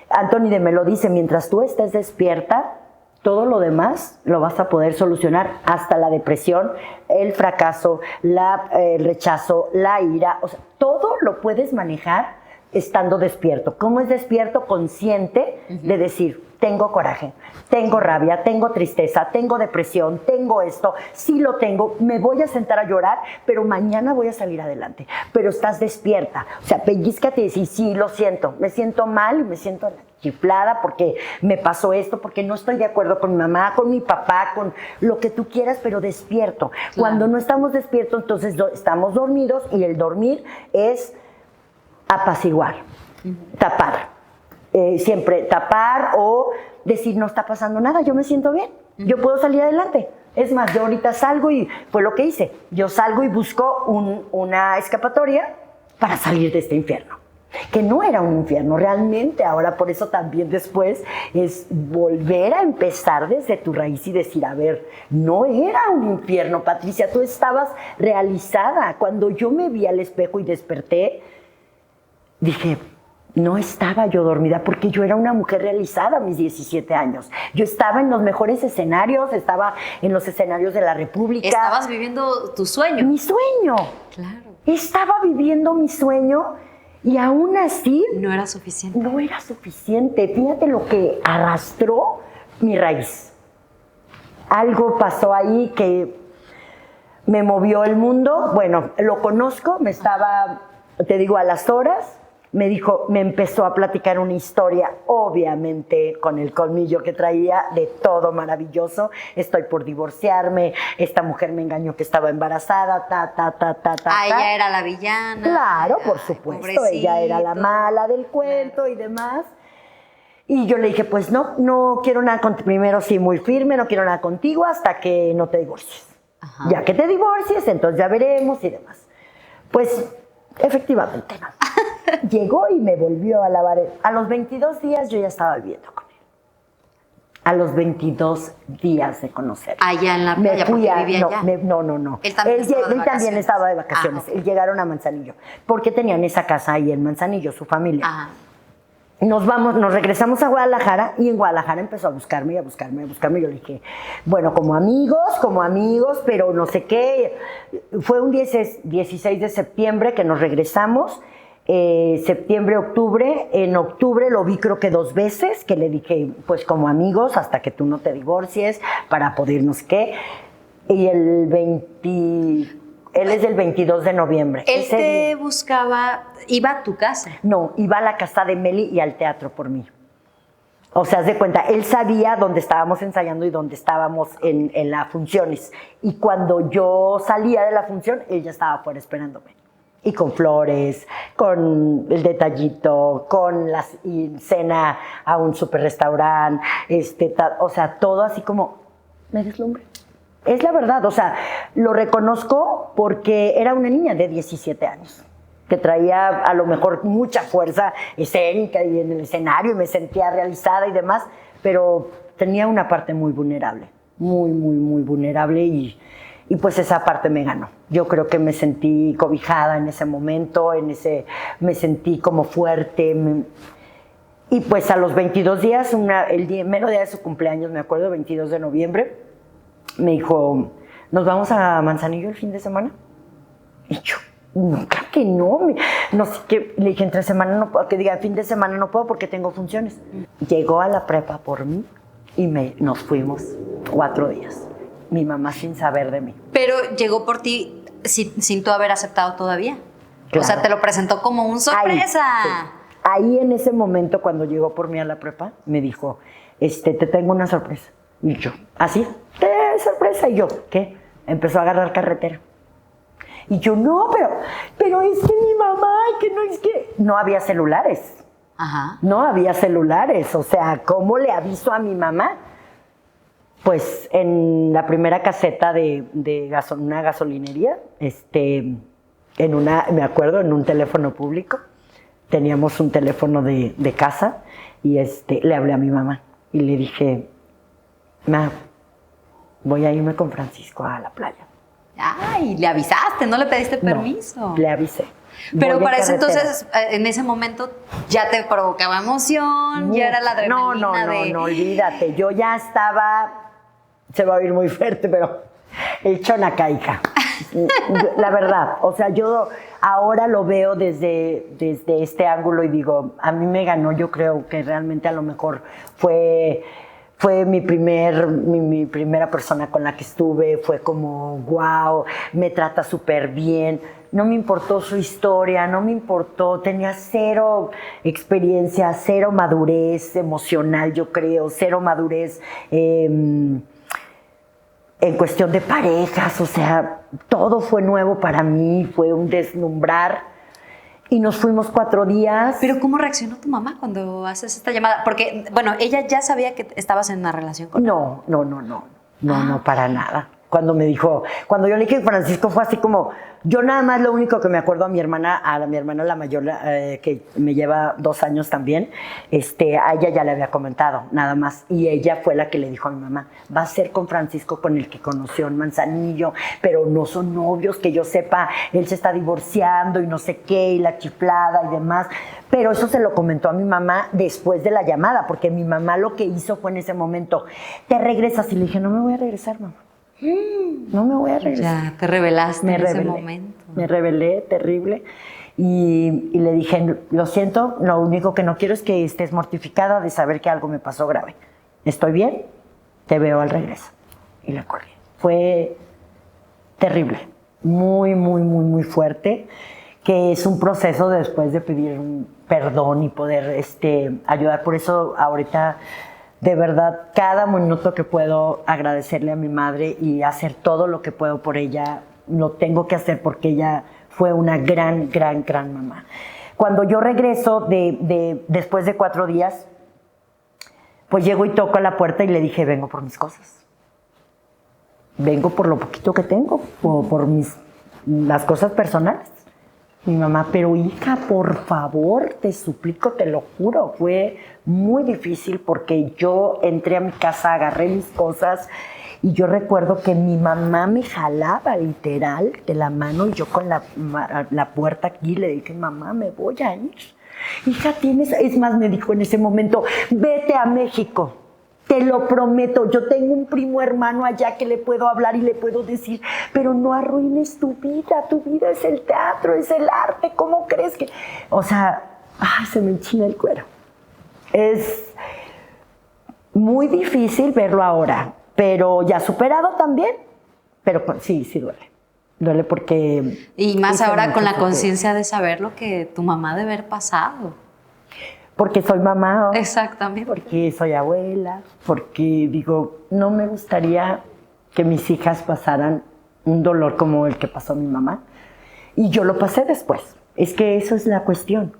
Anthony de Melo dice, mientras tú estés despierta, todo lo demás lo vas a poder solucionar, hasta la depresión, el fracaso, el rechazo, la ira, o sea, todo lo puedes manejar estando despierto. ¿Cómo es despierto? Consciente de decir, tengo coraje, tengo rabia, tengo tristeza, tengo depresión, tengo esto, sí lo tengo, me voy a sentar a llorar, pero mañana voy a salir adelante. Pero estás despierta, o sea, pellízcate y decir, sí, lo siento, me siento mal, me siento chiflada porque me pasó esto, porque no estoy de acuerdo con mi mamá, con mi papá, con lo que tú quieras, pero despierto. Claro. Cuando no estamos despiertos, entonces estamos dormidos, y el dormir es apaciguar, tapar. Siempre tapar o decir, no está pasando nada, yo me siento bien, yo puedo salir adelante, Es más, yo ahorita salgo y fue lo que hice. Yo salgo y busco una escapatoria para salir de este infierno. Que no era un infierno realmente. Ahora por eso también después es volver a empezar desde tu raíz y decir, a ver, no era un infierno, Patricia, tú estabas realizada. Cuando yo me vi al espejo y desperté, dije, no estaba yo dormida porque yo era una mujer realizada a mis 17 años. Yo estaba en los mejores escenarios, estaba en los escenarios de la República. Estabas viviendo tu sueño. Mi sueño. Claro. Estaba viviendo mi sueño y aún así... No era suficiente. No era suficiente. Fíjate lo que arrastró mi raíz. Algo pasó ahí que me movió el mundo. Bueno, lo conozco, me estaba, te digo, a las horas... Me dijo, me empezó a platicar una historia, obviamente con el colmillo que traía, de todo maravilloso. Estoy por divorciarme, esta mujer me engañó que estaba embarazada, Ella era la villana. Claro, por supuesto, ella era la mala del cuento y demás. Y yo le dije, pues no quiero nada contigo. Primero sí, muy firme, no quiero nada contigo hasta que no te divorcies. Ajá. Ya que te divorcies, entonces ya veremos y demás. Pues, efectivamente no. Llegó y me volvió a lavar. A los 22 días yo ya estaba viviendo con él. A los 22 días de conocerlo. Allá en la playa, porque vivía allá. No. Él también estaba de vacaciones. Él llegaron a Manzanillo. Porque tenían esa casa ahí en Manzanillo, su familia. Ajá. Nos regresamos a Guadalajara y en Guadalajara empezó a buscarme. Yo le dije, bueno, como amigos, pero no sé qué. Fue un 16 de septiembre que nos regresamos. Septiembre, octubre. En octubre lo vi creo que 2 veces, que le dije, pues como amigos, hasta que tú no te divorcies, para podernos qué. Y él es del 22 de noviembre. Él te buscaba, iba a tu casa. No, iba a la casa de Meli y al teatro por mí. O sea, haz de cuenta, él sabía dónde estábamos ensayando y dónde estábamos en las funciones. Y cuando yo salía de la función, él ya estaba afuera esperándome. Y con flores, con el detallito, con la cena a un super restaurante, o sea, todo así como, me deslumbré. Es la verdad, o sea, lo reconozco porque era una niña de 17 años, que traía a lo mejor mucha fuerza escénica y en el escenario y me sentía realizada y demás, pero tenía una parte muy vulnerable, muy vulnerable y pues esa parte me ganó. Yo creo que me sentí cobijada en ese momento, me sentí como fuerte. Y pues a los 22 días, el mero día de su cumpleaños, me acuerdo, 22 de noviembre, me dijo, ¿nos vamos a Manzanillo el fin de semana? Y yo, no, creo que no. No sé qué. Le dije, entre semana no puedo, que diga, fin de semana no puedo porque tengo funciones. Llegó a la prepa por mí y nos fuimos 4 días. Mi mamá sin saber de mí. Pero llegó por ti sin tú haber aceptado todavía. Claro. O sea, te lo presentó como un sorpresa. Ahí en ese momento, cuando llegó por mí a la prepa, me dijo, te tengo una sorpresa. Y yo, ¿así? ¿Qué sorpresa? Y yo, ¿qué? Empezó a agarrar carretera. Y yo, no, pero es que mi mamá, que no es que... No había celulares. Ajá. No había celulares. O sea, ¿cómo le aviso a mi mamá? Pues en la primera caseta de una gasolinería, me acuerdo, en un teléfono público, teníamos un teléfono de casa y le hablé a mi mamá y le dije, ma, voy a irme con Francisco a la playa. Ay, le avisaste, no le pediste permiso. No, le avisé. Pero para eso entonces, en ese momento, ya te provocaba emoción, ya era la adrenalina No, olvídate, yo ya estaba... Se va a oír muy fuerte, pero hecho una caica. La verdad, o sea, yo ahora lo veo desde este ángulo y digo, a mí me ganó, yo creo que realmente a lo mejor fue mi primera persona con la que estuve, fue como, wow, me trata súper bien. No me importó su historia, no me importó, tenía 0 experiencia, 0 madurez emocional, yo creo, 0 madurez en cuestión de parejas, o sea, todo fue nuevo para mí, fue un deslumbrar. Y nos fuimos 4 días. Pero ¿cómo reaccionó tu mamá cuando haces esta llamada? Porque, bueno, ella ya sabía que estabas en una relación con él. No. no, para nada. Cuando cuando yo le dije Francisco fue así como, yo nada más lo único que me acuerdo a mi hermana la mayor, que me lleva 2 años también, a ella ya le había comentado, nada más. Y ella fue la que le dijo a mi mamá, va a ser con Francisco con el que conoció en Manzanillo, pero no son novios, que yo sepa, él se está divorciando y no sé qué, y la chiflada y demás. Pero eso se lo comentó a mi mamá después de la llamada, porque mi mamá lo que hizo fue en ese momento, te regresas. Y le dije, no me voy a regresar, mamá. No me voy a regresar. Ya, te revelaste en ese momento. Me rebelé, terrible. Y le dije, lo siento, lo único que no quiero es que estés mortificada de saber que algo me pasó grave. Estoy bien, te veo al regreso. Y la colgué. Fue terrible, muy, muy, muy, muy fuerte, que es un proceso después de pedir un perdón y poder ayudar. Por eso ahorita, de verdad, cada minuto que puedo agradecerle a mi madre y hacer todo lo que puedo por ella, lo tengo que hacer porque ella fue una gran, gran, gran mamá. Cuando yo regreso después de 4 días, pues llego y toco a la puerta y le dije, vengo por mis cosas. Vengo por lo poquito que tengo, por las cosas personales. Mi mamá, pero hija, por favor, te suplico, te lo juro, fue muy difícil porque yo entré a mi casa, agarré mis cosas y yo recuerdo que mi mamá me jalaba literal de la mano y yo con la puerta aquí le dije, mamá, me voy a ir. Hija, es más, me dijo en ese momento, vete a México. Te lo prometo, yo tengo un primo hermano allá que le puedo hablar y le puedo decir, pero no arruines tu vida es el teatro, es el arte, ¿cómo crees que...? O sea, se me enchina el cuero. Es muy difícil verlo ahora, pero ya superado también, pero sí duele. Duele porque... Y más ahora con la conciencia de saber lo que tu mamá debe haber pasado. Porque soy mamá. Exactamente. Porque soy abuela. Porque digo, no me gustaría que mis hijas pasaran un dolor como el que pasó mi mamá. Y yo lo pasé después. Es que eso es la cuestión.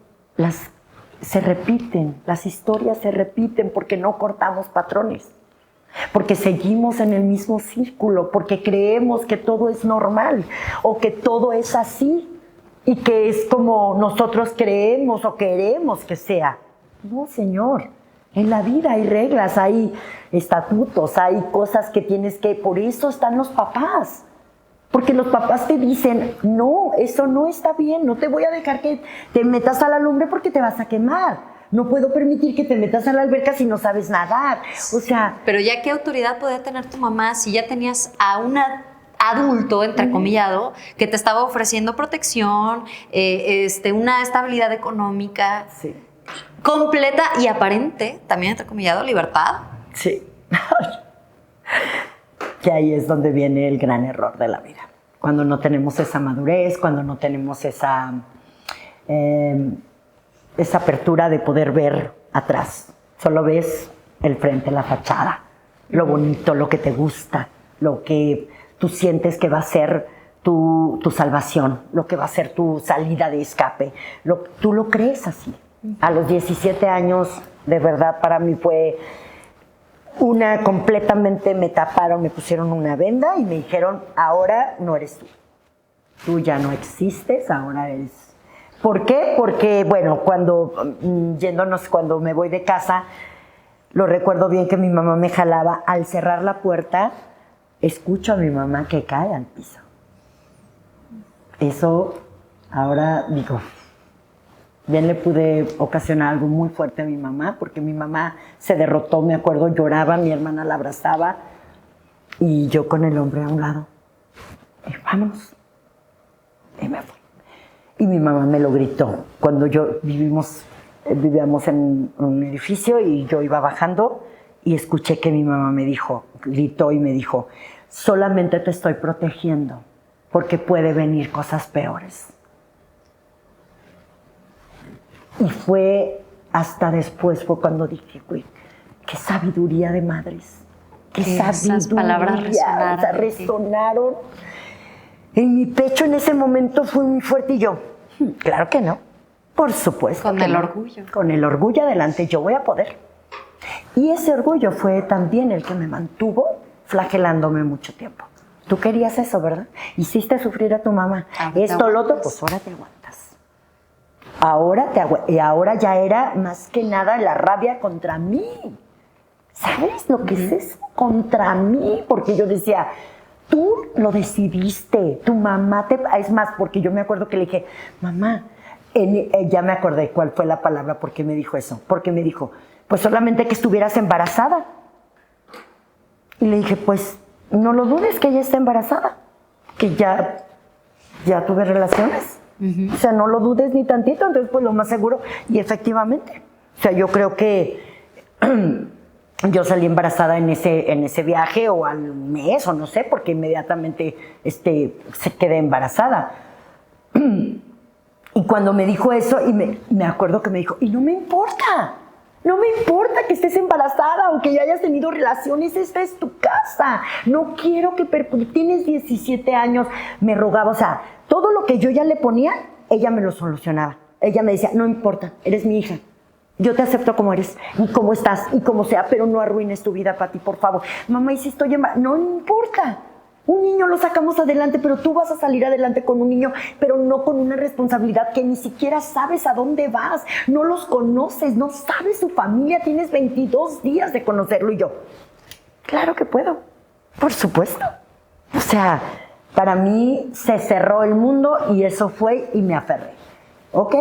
Se repiten, las historias se repiten porque no cortamos patrones. Porque seguimos en el mismo círculo, porque creemos que todo es normal o que todo es así. Y que es como nosotros creemos o queremos que sea. No, señor. En la vida hay reglas, hay estatutos, hay cosas que tienes que... Por eso están los papás. Porque los papás te dicen, no, eso no está bien, no te voy a dejar que te metas a la lumbre porque te vas a quemar. No puedo permitir que te metas a la alberca si no sabes nadar. O sea... Pero ya, ¿qué autoridad podía tener tu mamá si ya tenías a una... adulto, entrecomillado, que te estaba ofreciendo protección, una estabilidad económica completa y aparente, también entrecomillado, libertad? Sí. Que ahí es donde viene el gran error de la vida. Cuando no tenemos esa madurez, cuando no tenemos esa apertura de poder ver atrás. Solo ves el frente, la fachada, lo bonito, lo que te gusta, lo que... tú sientes que va a ser tu salvación, lo que va a ser tu salida de escape. Tú lo crees así. A los 17 años, de verdad, para mí fue completamente me taparon, me pusieron una venda y me dijeron, ahora no eres tú. Tú ya no existes, ahora eres... ¿Por qué? Porque, bueno, cuando me voy de casa, lo recuerdo bien que mi mamá me jalaba. Al cerrar la puerta, escucho a mi mamá que cae al piso. Eso, ahora digo, bien le pude ocasionar algo muy fuerte a mi mamá, porque mi mamá se derrotó, me acuerdo, lloraba, mi hermana la abrazaba, y yo con el hombre a un lado. Y vámonos. Y me fui. Y mi mamá me lo gritó. Cuando vivíamos en un edificio y yo iba bajando, y escuché que mi mamá gritó y me dijo, solamente te estoy protegiendo porque puede venir cosas peores. Y fue hasta después, fue cuando dije, güey, qué sabiduría de madres. Qué sabiduría. Esas palabras resonaron. En mi pecho en ese momento fue muy fuerte y yo, claro que no, por supuesto. Con el orgullo. Con el orgullo adelante, yo voy a poder. Y ese orgullo fue también el que me mantuvo flagelándome mucho tiempo. Tú querías eso, ¿verdad? Hiciste sufrir a tu mamá. Esto, lo otro, pues ahora te aguantas. Y ahora ya era más que nada la rabia contra mí. ¿Sabes lo que es eso? Contra mí. Porque yo decía, tú lo decidiste, tu mamá te... Es más, porque yo me acuerdo que le dije, mamá, ya me acordé cuál fue la palabra, por qué me dijo eso. Porque me dijo, pues solamente que estuvieras embarazada. Y le dije, pues no lo dudes que ella está embarazada, que ya tuve relaciones. O sea, no lo dudes ni tantito, entonces pues lo más seguro. Y efectivamente, o sea, yo creo que yo salí embarazada en ese viaje o al mes o no sé, porque inmediatamente se quedé embarazada. Y cuando me dijo eso, y me acuerdo que me dijo, y no me importa que estés embarazada, aunque ya hayas tenido relaciones, esta es tu casa. No quiero que tienes 17 años, me rogaba, o sea, todo lo que yo ya le ponía, ella me lo solucionaba. Ella me decía, no importa, eres mi hija. Yo te acepto como eres, y como estás, y como sea, pero no arruines tu vida, Pati, por favor. Mamá, y si estoy embarazada, no importa. Un niño lo sacamos adelante, pero tú vas a salir adelante con un niño, pero no con una responsabilidad que ni siquiera sabes a dónde vas, no los conoces, no sabes su familia, tienes 22 días de conocerlo. Y yo, claro que puedo, por supuesto. O sea, para mí se cerró el mundo y eso fue y me aferré. Ok,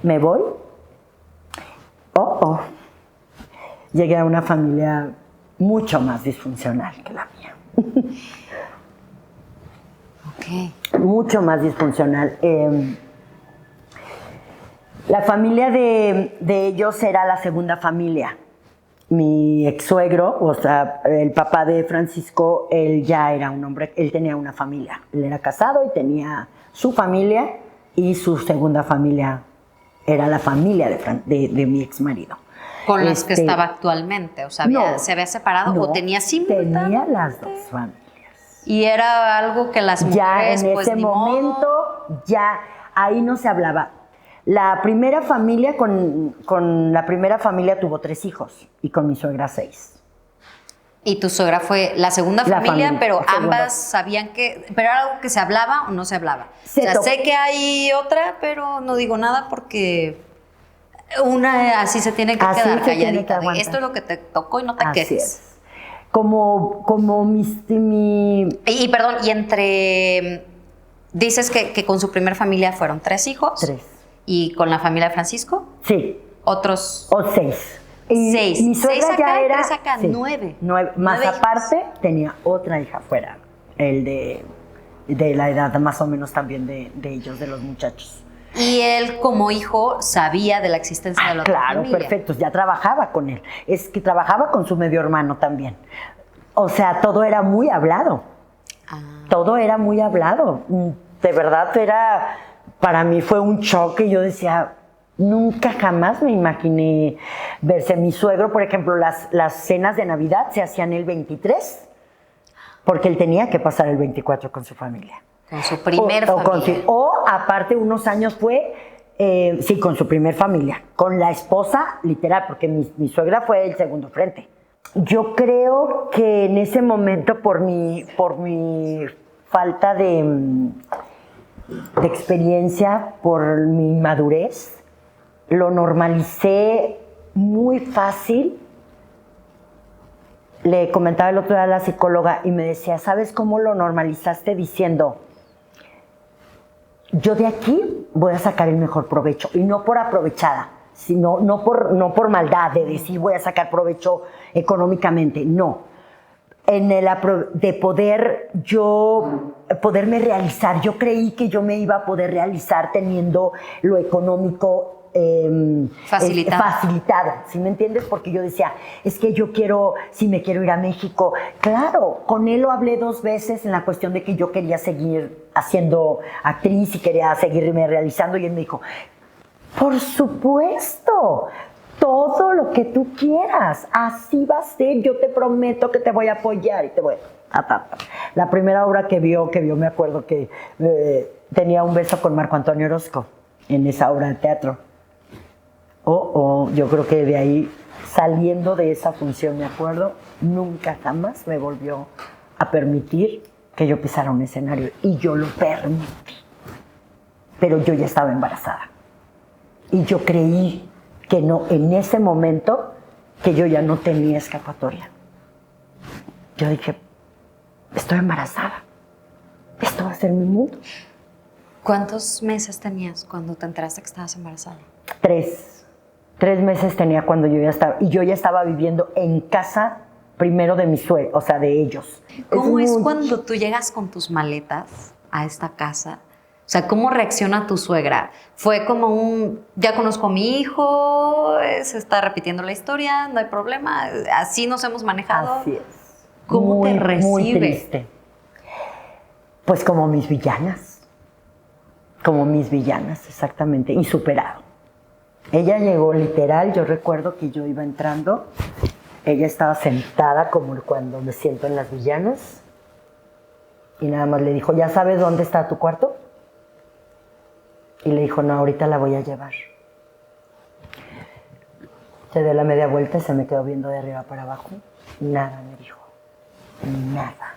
me voy. Llegué a una familia mucho más disfuncional que la mía. Okay. Mucho más disfuncional. La familia de ellos era la segunda familia. Mi ex suegro, o sea, el papá de Francisco, él ya era un hombre, él tenía una familia. Él era casado y tenía su familia, y su segunda familia era la familia de mi ex marido. Con las que estaba actualmente, o sea, ¿se había separado o tenía simultáneamente? Tenía las dos familias. Y era algo que las mujeres, ya en pues, ese momento, ya ahí no se hablaba. La primera familia, con la primera familia tuvo 3 hijos y con mi suegra 6. Y tu suegra fue la segunda familia, pero ambas sabían que... ¿Pero era algo que se hablaba o no se hablaba? Sé que hay otra, pero no digo nada porque una así se tiene que quedar calladita. Esto es lo que te tocó y no te quejes. Es. Como Y perdón, y entre... Dices que con su primer familia fueron 3 hijos. 3. ¿Y con la familia de Francisco? Sí. ¿Otros? 6. 6. Mi suegra 6 acá ya y era 3 acá, 9. 9. Más 9 aparte, hijos. tenía otra hija fuera. El de la edad más o menos también de ellos, de los muchachos. Y él, como hijo, sabía de la existencia de la otra familia. Claro, perfecto. Ya trabajaba con él. Es que trabajaba con su medio hermano también. O sea, todo era muy hablado. Todo era muy hablado. De verdad, para mí fue un choque. Yo decía, nunca jamás me imaginé verse. Mi suegro, por ejemplo, las cenas de Navidad se hacían el 23, porque él tenía que pasar el 24 con su familia. Con su primer familia. O aparte, unos años fue, sí, con su primer familia. Con la esposa, literal, porque mi suegra fue el segundo frente. Yo creo que en ese momento, por mi falta de experiencia, por mi inmadurez, lo normalicé muy fácil. Le comentaba el otro día a la psicóloga y me decía, ¿sabes cómo lo normalizaste? Diciendo, yo de aquí voy a sacar el mejor provecho, y no por aprovechada, sino no por maldad de decir voy a sacar provecho económicamente, no. De poderme realizar. Yo creí que yo me iba a poder realizar teniendo lo económico facilitado, ¿sí me entiendes? Porque yo decía, es que yo si me quiero ir a México. Claro, con él lo hablé 2 veces en la cuestión de que yo quería seguir haciendo actriz y quería seguirme realizando, y él me dijo, por supuesto, todo lo que tú quieras, así va a ser, yo te prometo que te voy a apoyar y te voy a... La primera obra que vio, me acuerdo que tenía un beso con Marco Antonio Orozco en esa obra de teatro. Yo creo que de ahí, saliendo de esa función, me acuerdo, nunca jamás me volvió a permitir que yo pisara un escenario y yo lo permití. Pero yo ya estaba embarazada. Y yo creí que no, en ese momento, que yo ya no tenía escapatoria. Yo dije, estoy embarazada. Esto va a ser mi mundo. ¿Cuántos meses tenías cuando te enteraste que estabas embarazada? 3 meses tenía cuando yo ya estaba, y yo ya estaba viviendo en casa primero de mi suegro, o sea, de ellos. ¿Cómo es cuando tú llegas con tus maletas a esta casa? O sea, ¿cómo reacciona tu suegra? ¿Fue como ya conozco a mi hijo, se está repitiendo la historia, no hay problema, así nos hemos manejado? Así es. ¿Cómo te recibe? Muy triste. Pues como mis villanas, exactamente, insuperado. Ella llegó literal, yo recuerdo que yo iba entrando, ella estaba sentada como cuando me siento en las villanas y nada más le dijo, ¿ya sabes dónde está tu cuarto? Y le dijo, no, ahorita la voy a llevar. Se dio la media vuelta y se me quedó viendo de arriba para abajo. Nada, me dijo, nada.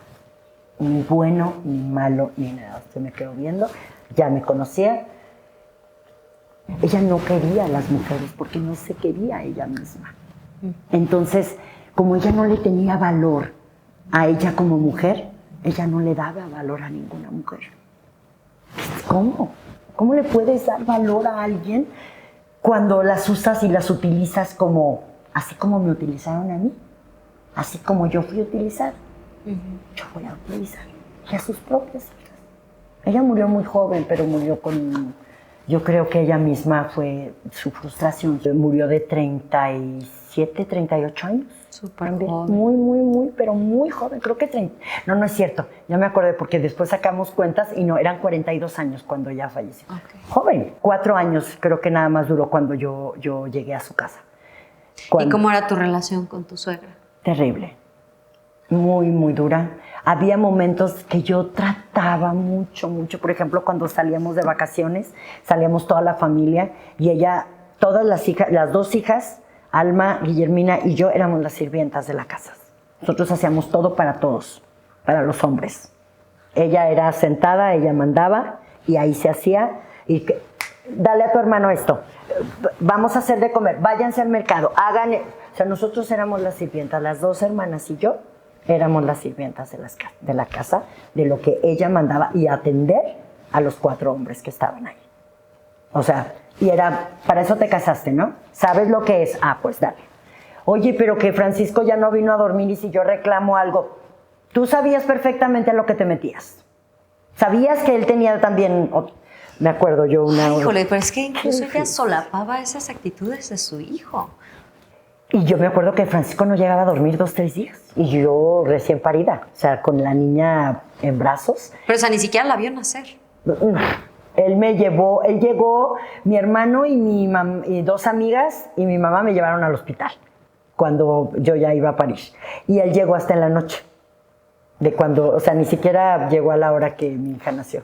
Ni bueno, ni malo, ni nada. Se me quedó viendo, ya me conocía. Ella no quería a las mujeres porque no se quería a ella misma. Entonces, como ella no le tenía valor a ella como mujer, ella no le daba valor a ninguna mujer. ¿Cómo? ¿Cómo le puedes dar valor a alguien cuando las usas y las utilizas como, así como me utilizaron a mí? Así como yo fui a utilizar. Yo voy a utilizar a sus propias hijas. Ella murió muy joven, pero murió con... Yo creo que ella misma fue su frustración. Murió de 37, 38 años. Súper también. joven. Muy, pero muy joven. Creo que 30. No es cierto. Ya me acordé porque después sacamos cuentas y no, eran 42 años cuando ella falleció. Okay. Joven. 4 años creo que nada más duró cuando yo llegué a su casa. ¿Y cómo era tu relación con tu suegra? Terrible. Muy dura. Había momentos que yo trataba mucho. Por ejemplo, cuando salíamos de vacaciones, salíamos toda la familia y ella, todas las hijas, las 2 hijas, Alma, Guillermina y yo, éramos las sirvientas de la casa. Nosotros hacíamos todo para todos, para los hombres. Ella era sentada, ella mandaba y ahí se hacía. Y dale a tu hermano esto, vamos a hacer de comer, váyanse al mercado, hagan... O sea, nosotros éramos las sirvientas, las 2 hermanas y yo, éramos las sirvientas de la casa, de lo que ella mandaba y atender a los 4 hombres que estaban ahí. O sea, y era, para eso te casaste, ¿no? ¿Sabes lo que es? Ah, pues dale. Oye, pero que Francisco ya no vino a dormir y si yo reclamo algo, tú sabías perfectamente a lo que te metías. ¿Sabías que él tenía también, me acuerdo yo una... Ay, híjole, pero es que incluso ella solapaba esas actitudes de su hijo. Y yo me acuerdo que Francisco no llegaba a dormir 2, 3 días. Y yo recién parida, o sea, con la niña en brazos. Pero o sea, ni siquiera la vio nacer. Él llegó, mi hermano y 2 amigas y mi mamá me llevaron al hospital cuando yo ya iba a París. Y él llegó hasta en la noche, o sea, ni siquiera llegó a la hora que mi hija nació.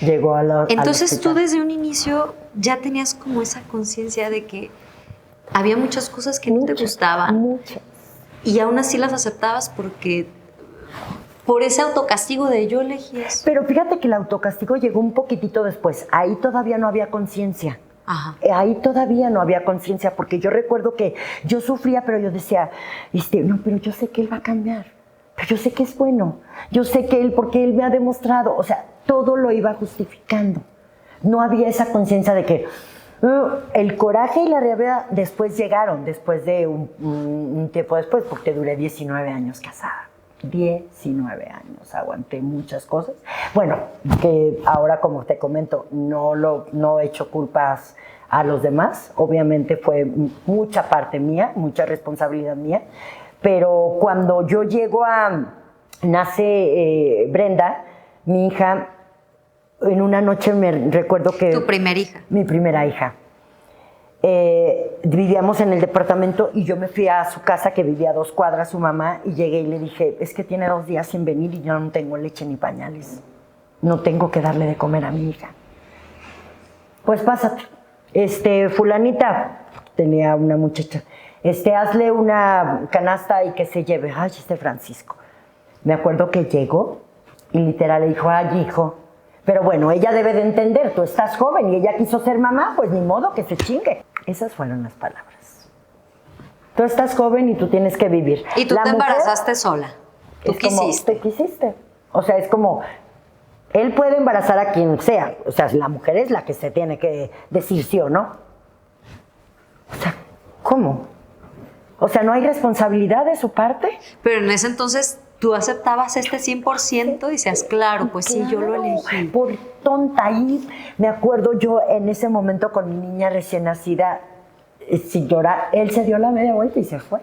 Llegó a la Entonces tú desde un inicio ya tenías como esa conciencia de que había muchas cosas que no te gustaban. Muchas. Y aún así las aceptabas por ese autocastigo de yo elegí eso. Pero fíjate que el autocastigo llegó un poquitito después. Ahí todavía no había conciencia. Ajá. Ahí todavía no había conciencia, porque yo recuerdo que yo sufría, pero yo decía, no, pero yo sé que él va a cambiar. Pero yo sé que es bueno. Yo sé que porque él me ha demostrado. O sea, todo lo iba justificando. No había esa conciencia de que... el coraje y la rabia después llegaron, después de un tiempo después, porque duré 19 años casada. 19 años, aguanté muchas cosas. Bueno, que ahora, como te comento, no he hecho culpas a los demás. Obviamente fue mucha parte mía, mucha responsabilidad mía. Pero cuando yo nace Brenda, mi hija... En una noche me recuerdo que... ¿Tu primera hija? Mi primera hija. Vivíamos en el departamento y yo me fui a su casa, que vivía a 2 cuadras, su mamá, y llegué y le dije, es que tiene 2 días sin venir y yo no tengo leche ni pañales. No tengo que darle de comer a mi hija. Pues pásate. Fulanita, tenía una muchacha, hazle una canasta y que se lleve. Ay, Francisco. Me acuerdo que llegó y literal le dijo, ay, hijo, pero bueno, ella debe de entender, tú estás joven y ella quiso ser mamá, pues ni modo que se chingue. Esas fueron las palabras. Tú estás joven y tú tienes que vivir. Y tú te embarazaste sola. Tú quisiste. Tú quisiste. O sea, es como, él puede embarazar a quien sea. O sea, la mujer es la que se tiene que decir sí o no. O sea, ¿cómo? O sea, ¿no hay responsabilidad de su parte? Pero en ese entonces tú aceptabas este 100% y decías, claro, pues sí, yo lo elegí. Por tonta. Y me acuerdo yo en ese momento con mi niña recién nacida, sin llorar, él se dio la media vuelta y se fue.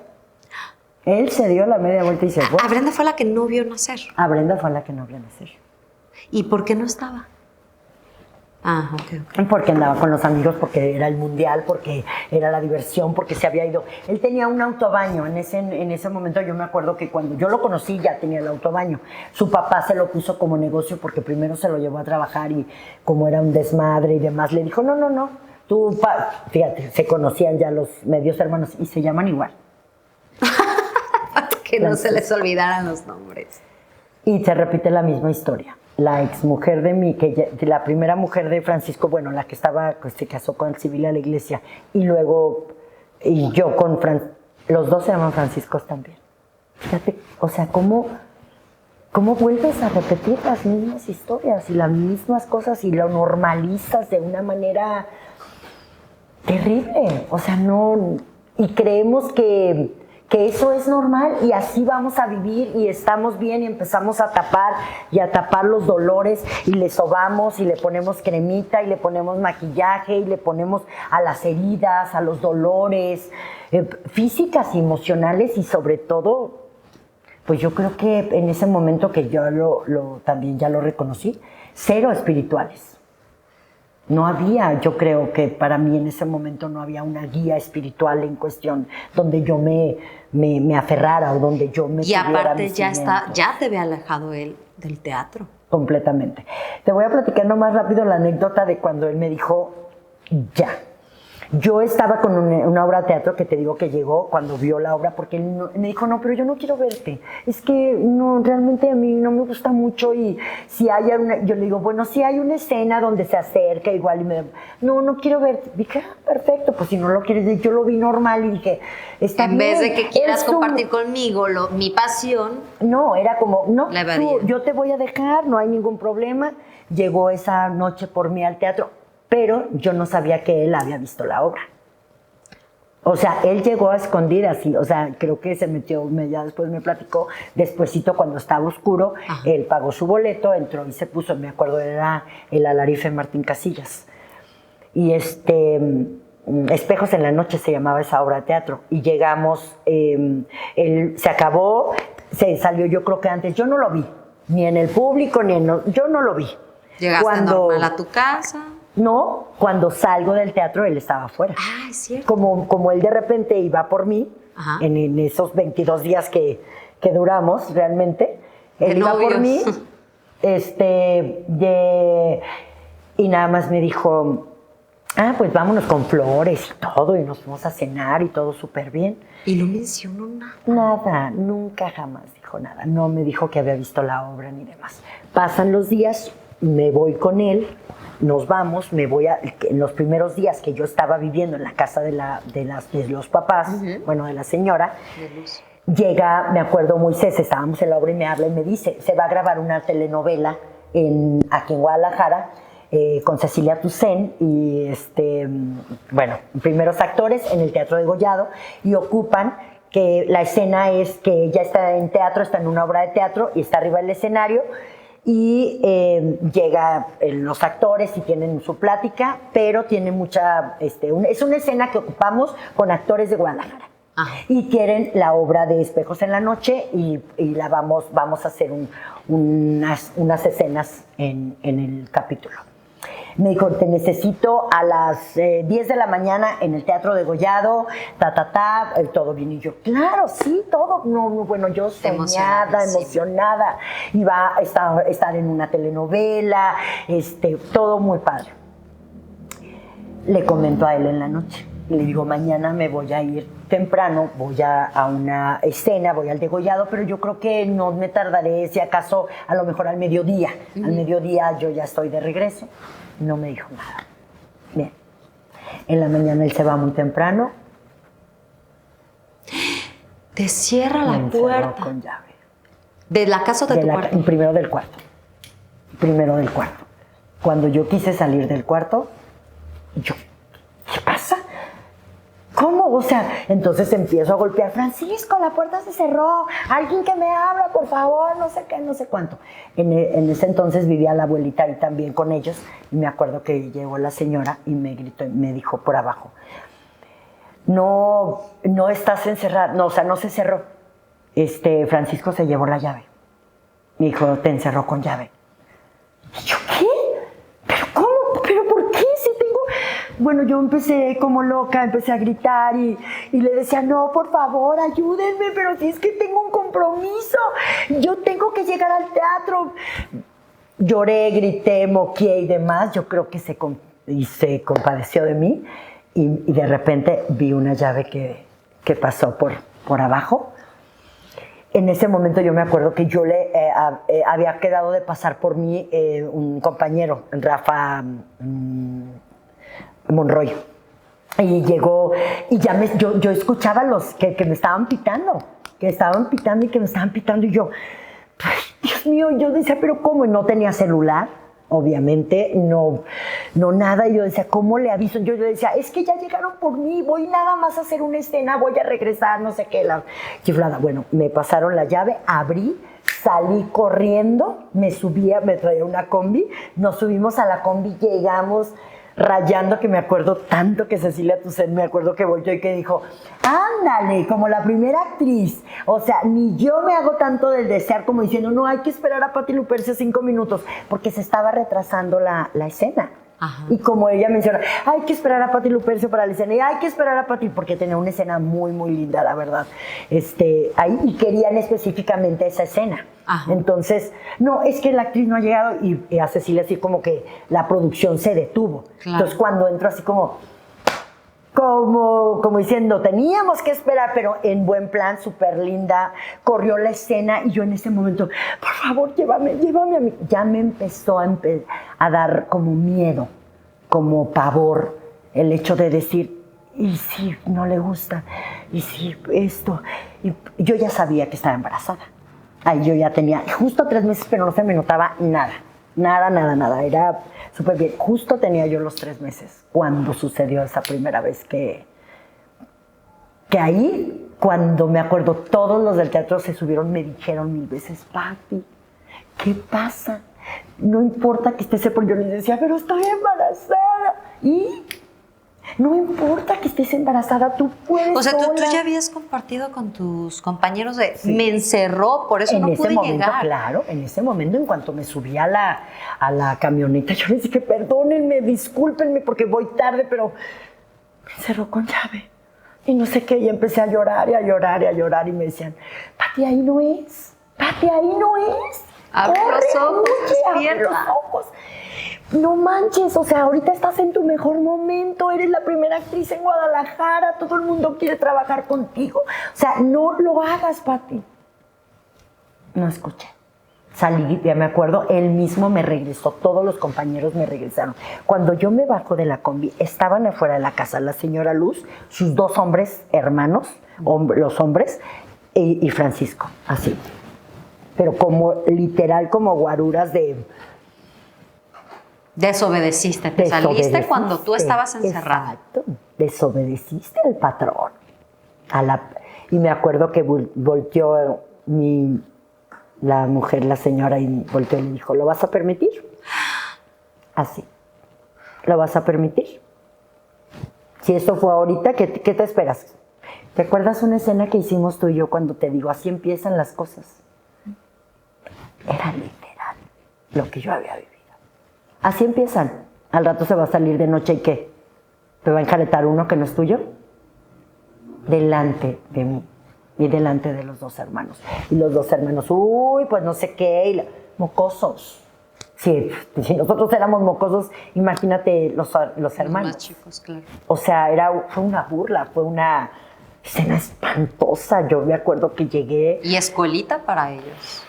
Él se dio la media vuelta y se fue. A Brenda fue la que no vio nacer. A Brenda fue la que no vio nacer. ¿Y por qué no estaba? Ah, ok. Porque andaba con los amigos, porque era el mundial, porque era la diversión, porque se había ido. Él tenía un autobaño. En ese momento yo me acuerdo que cuando yo lo conocí ya tenía el autobaño. Su papá se lo puso como negocio porque primero se lo llevó a trabajar y como era un desmadre y demás, le dijo, no, tú, fíjate, se conocían ya los medios hermanos y se llaman igual. Que no se les olvidaran los nombres. Y se repite la misma historia. La exmujer de la primera mujer de Francisco, bueno, la que se casó con el civil a la iglesia, y luego, y yo con los dos se llaman Franciscos también. Fíjate, o sea, ¿cómo vuelves a repetir las mismas historias y las mismas cosas y lo normalizas de una manera terrible? O sea, no, y creemos que eso es normal y así vamos a vivir y estamos bien y empezamos a tapar los dolores y le sobamos y le ponemos cremita y le ponemos maquillaje y le ponemos a las heridas, a los dolores físicas y emocionales y sobre todo, pues yo creo que en ese momento que yo también ya lo reconocí, cero espirituales. No había, yo creo que para mí en ese momento no había una guía espiritual en cuestión donde yo me aferrara o donde yo me y aparte ya te había alejado él del teatro. Completamente. Te voy a platicar nomás rápido la anécdota de cuando él me dijo, ya. Yo estaba con una obra de teatro que te digo que llegó cuando vio la obra porque él me dijo, no, pero yo no quiero verte. Es que no, realmente a mí no me gusta mucho y si hay yo le digo, bueno, si hay una escena donde se acerca igual y no quiero verte. Dije, perfecto, pues si no lo quieres, yo lo vi normal y dije, está bien. En vez de que quieras compartir conmigo mi pasión. No, era como, no, yo te voy a dejar, no hay ningún problema. Llegó esa noche por mí al teatro. Pero yo no sabía que él había visto la obra. O sea, él llegó a escondidas, y, o sea, creo que se metió, ya después me platicó, despuesito cuando estaba oscuro, ajá, él pagó su boleto, entró y se puso, me acuerdo, era el Alarife Martín Casillas. Y Espejos en la Noche se llamaba esa obra de teatro. Y llegamos, se acabó, se salió yo creo que antes, yo no lo vi, ni en el público, yo no lo vi. ¿Llegaste normal a tu casa? No, cuando salgo del teatro él estaba afuera. Ah, es cierto. Como él de repente iba por mí, en esos 22 días que duramos realmente, él iba por mí, y nada más me dijo, pues vámonos con flores y todo, y nos fuimos a cenar y todo súper bien. ¿Y no mencionó nada? Nada, nunca jamás dijo nada. No me dijo que había visto la obra ni demás. Pasan los días, me voy con él, nos vamos, en los primeros días que yo estaba viviendo en la casa de los papás, bueno, de la señora, llega, me acuerdo, Moisés, estábamos en la obra y me habla y me dice, se va a grabar una telenovela aquí en Guadalajara, con Cecilia Toussaint y, bueno, primeros actores en el Teatro de Gollado, y ocupan que la escena es que ella está en teatro, está en una obra de teatro y está arriba del escenario, y llega los actores y tienen su plática, pero tiene mucha, es una escena que ocupamos con actores de Guadalajara. Ajá. Y quieren la obra de Espejos en la Noche y la vamos a hacer unas escenas en el capítulo. Me dijo, te necesito a las 10 de la mañana en el Teatro de Gollado, todo bien. Y yo, claro, sí, todo. No, bueno, yo soñada, emocionada. Iba a estar en una telenovela, todo muy padre. Le comento a él en la noche. Le digo, mañana me voy a ir, temprano, voy a una escena, voy al degollado, pero yo creo que no me tardaré, si acaso, a lo mejor al mediodía. Al mediodía yo ya estoy de regreso. No me dijo nada. Bien. En la mañana él se va muy temprano. Te cierra la puerta. Con llave. ¿De la casa o de tu cuarto? Primero del cuarto. Primero del cuarto. Cuando yo quise salir del cuarto, ¿qué pasa? ¿Cómo? O sea, entonces empiezo a golpear. Francisco, la puerta se cerró. Alguien que me abra, por favor, no sé qué, no sé cuánto. En ese entonces vivía la abuelita y también con ellos. Y me acuerdo que llegó la señora y me gritó, me dijo por abajo, no estás encerrada. No, o sea, no se cerró. Francisco se llevó la llave. Me dijo, te encerró con llave. ¿Y yo qué? ¿Pero cómo? ¿Pero por qué? Si tengo... Bueno, yo empecé como loca, empecé a gritar y le decía, no, por favor, ayúdenme, pero si es que tengo un compromiso, yo tengo que llegar al teatro. Lloré, grité, moqué y demás. Yo creo que se compadeció de mí y de repente vi una llave que pasó por abajo. En ese momento yo me acuerdo que yo había quedado de pasar por mí un compañero, Rafa Monroy. Y llegó, y ya yo escuchaba los que me estaban pitando, y que me estaban pitando, y yo, ay, Dios mío, yo decía, pero ¿cómo? No tenía celular, obviamente, no nada, y yo decía, ¿cómo le aviso? Yo decía, es que ya llegaron por mí, voy nada más a hacer una escena, voy a regresar, no sé qué, la chiflada. Bueno, me pasaron la llave, abrí, salí corriendo, me traía una combi, nos subimos a la combi, llegamos rayando, que me acuerdo tanto que Cecilia Toussaint, me acuerdo que volteó y que dijo, ándale, como la primera actriz. O sea, ni yo me hago tanto del desear como diciendo, no, hay que esperar a Patti Lupercio 5 minutos, porque se estaba retrasando la escena. Ajá. Y como ella menciona, hay que esperar a Patti Lupercio para la escena, y hay que esperar a Patti, porque tenía una escena muy, muy linda, la verdad. Ahí, y querían específicamente esa escena. Ajá. Entonces, no, es que la actriz no ha llegado, y a Cecilia así como que la producción se detuvo. Claro. Entonces, cuando entro así como diciendo, teníamos que esperar, pero en buen plan, súper linda, corrió la escena, y yo en ese momento, por favor, llévame a mí. Ya me empezó a dar como miedo, como pavor, el hecho de decir, ¿y si no le gusta? ¿Y si esto? Y yo ya sabía que estaba embarazada. Ahí yo ya tenía justo 3 meses, pero no se me notaba nada. Nada. Era súper bien. Justo tenía yo los 3 meses cuando sucedió esa primera vez que ahí, cuando me acuerdo, todos los del teatro se subieron, me dijeron 1000 veces, Patti, ¿qué pasa? No importa que estés, porque yo les decía, pero estoy embarazada. Y no importa que estés embarazada, tú puedes. O sea, tú sola. ya habías compartido con tus compañeros de sí. Me encerró, por eso en no ese pude momento, llegar. Claro, en ese momento, en cuanto me subí a la camioneta, yo les dije, perdónenme, discúlpenme porque voy tarde, pero me encerró con llave. Y no sé qué, y empecé a llorar y me decían, Patti, ahí no es. Abre los ojos, abre los ojos. No manches, o sea, ahorita estás en tu mejor momento, eres la primera actriz en Guadalajara, todo el mundo quiere trabajar contigo. O sea, no lo hagas, Patti. No escuché. Salí, ya me acuerdo, él mismo me regresó, todos los compañeros me regresaron. Cuando yo me bajo de la combi, estaban afuera de la casa la señora Luz, sus 2 hombres hermanos, los hombres, y Francisco, así. Pero como literal, como guaruras de... Desobedeciste, te saliste cuando tú estabas encerrada. Exacto, desobedeciste al patrón. Y me acuerdo que volteó la mujer, la señora, y volteó y le dijo, ¿lo vas a permitir? Así. ¿Lo vas a permitir? Si esto fue ahorita, ¿qué te esperas? ¿Te acuerdas una escena que hicimos tú y yo cuando te digo, así empiezan las cosas? Era literal lo que yo había vivido. Así empiezan. Al rato se va a salir de noche y ¿qué? ¿Te va a enjaretar uno que no es tuyo? Delante de mí y delante de los 2 hermanos. Y los 2 hermanos, uy, pues no sé qué, mocosos. Sí, si nosotros éramos mocosos, imagínate los hermanos. Los más chicos, claro. O sea, fue una burla, fue una escena espantosa. Yo me acuerdo que llegué... Y escuelita para ellos.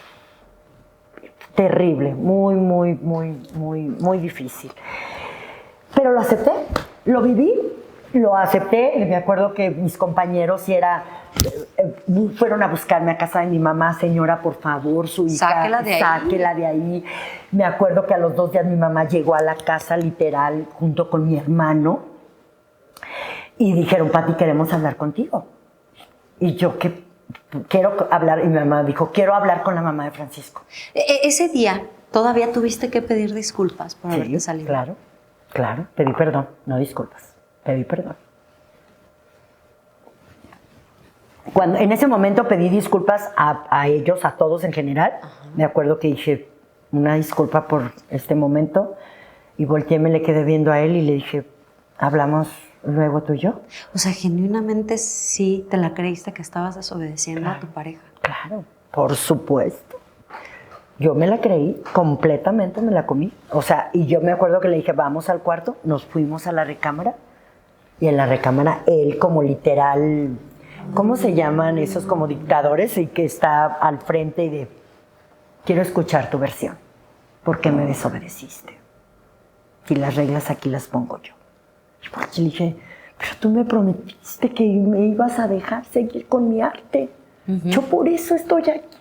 Terrible, muy difícil. Pero lo acepté, lo viví, lo acepté. Me acuerdo que mis compañeros fueron a buscarme a casa de mi mamá. Señora, por favor, su hija, sáquela de ahí. Me acuerdo que a los 2 días mi mamá llegó a la casa literal junto con mi hermano y dijeron, Pati, queremos hablar contigo. Y yo, ¿qué? Quiero hablar, y mi mamá dijo, quiero hablar con la mamá de Francisco. Ese día todavía tuviste que pedir disculpas por haberte salido. Claro, pedí perdón, no disculpas, pedí perdón. En ese momento pedí disculpas a ellos, a todos en general. Me acuerdo que dije una disculpa por este momento y volteé, me le quedé viendo a él y le dije, ¿hablamos luego tú y yo? O sea, genuinamente sí te la creíste que estabas desobedeciendo a tu pareja. Claro, por supuesto. Yo me la creí, completamente me la comí. O sea, y yo me acuerdo que le dije, vamos al cuarto, nos fuimos a la recámara y en la recámara él como literal, ¿cómo se llaman esos como dictadores? Y que está al frente y de, quiero escuchar tu versión, ¿por qué me desobedeciste? Y las reglas aquí las pongo yo. Y porque le dije, pero tú me prometiste que me ibas a dejar seguir con mi arte. Yo por eso estoy aquí.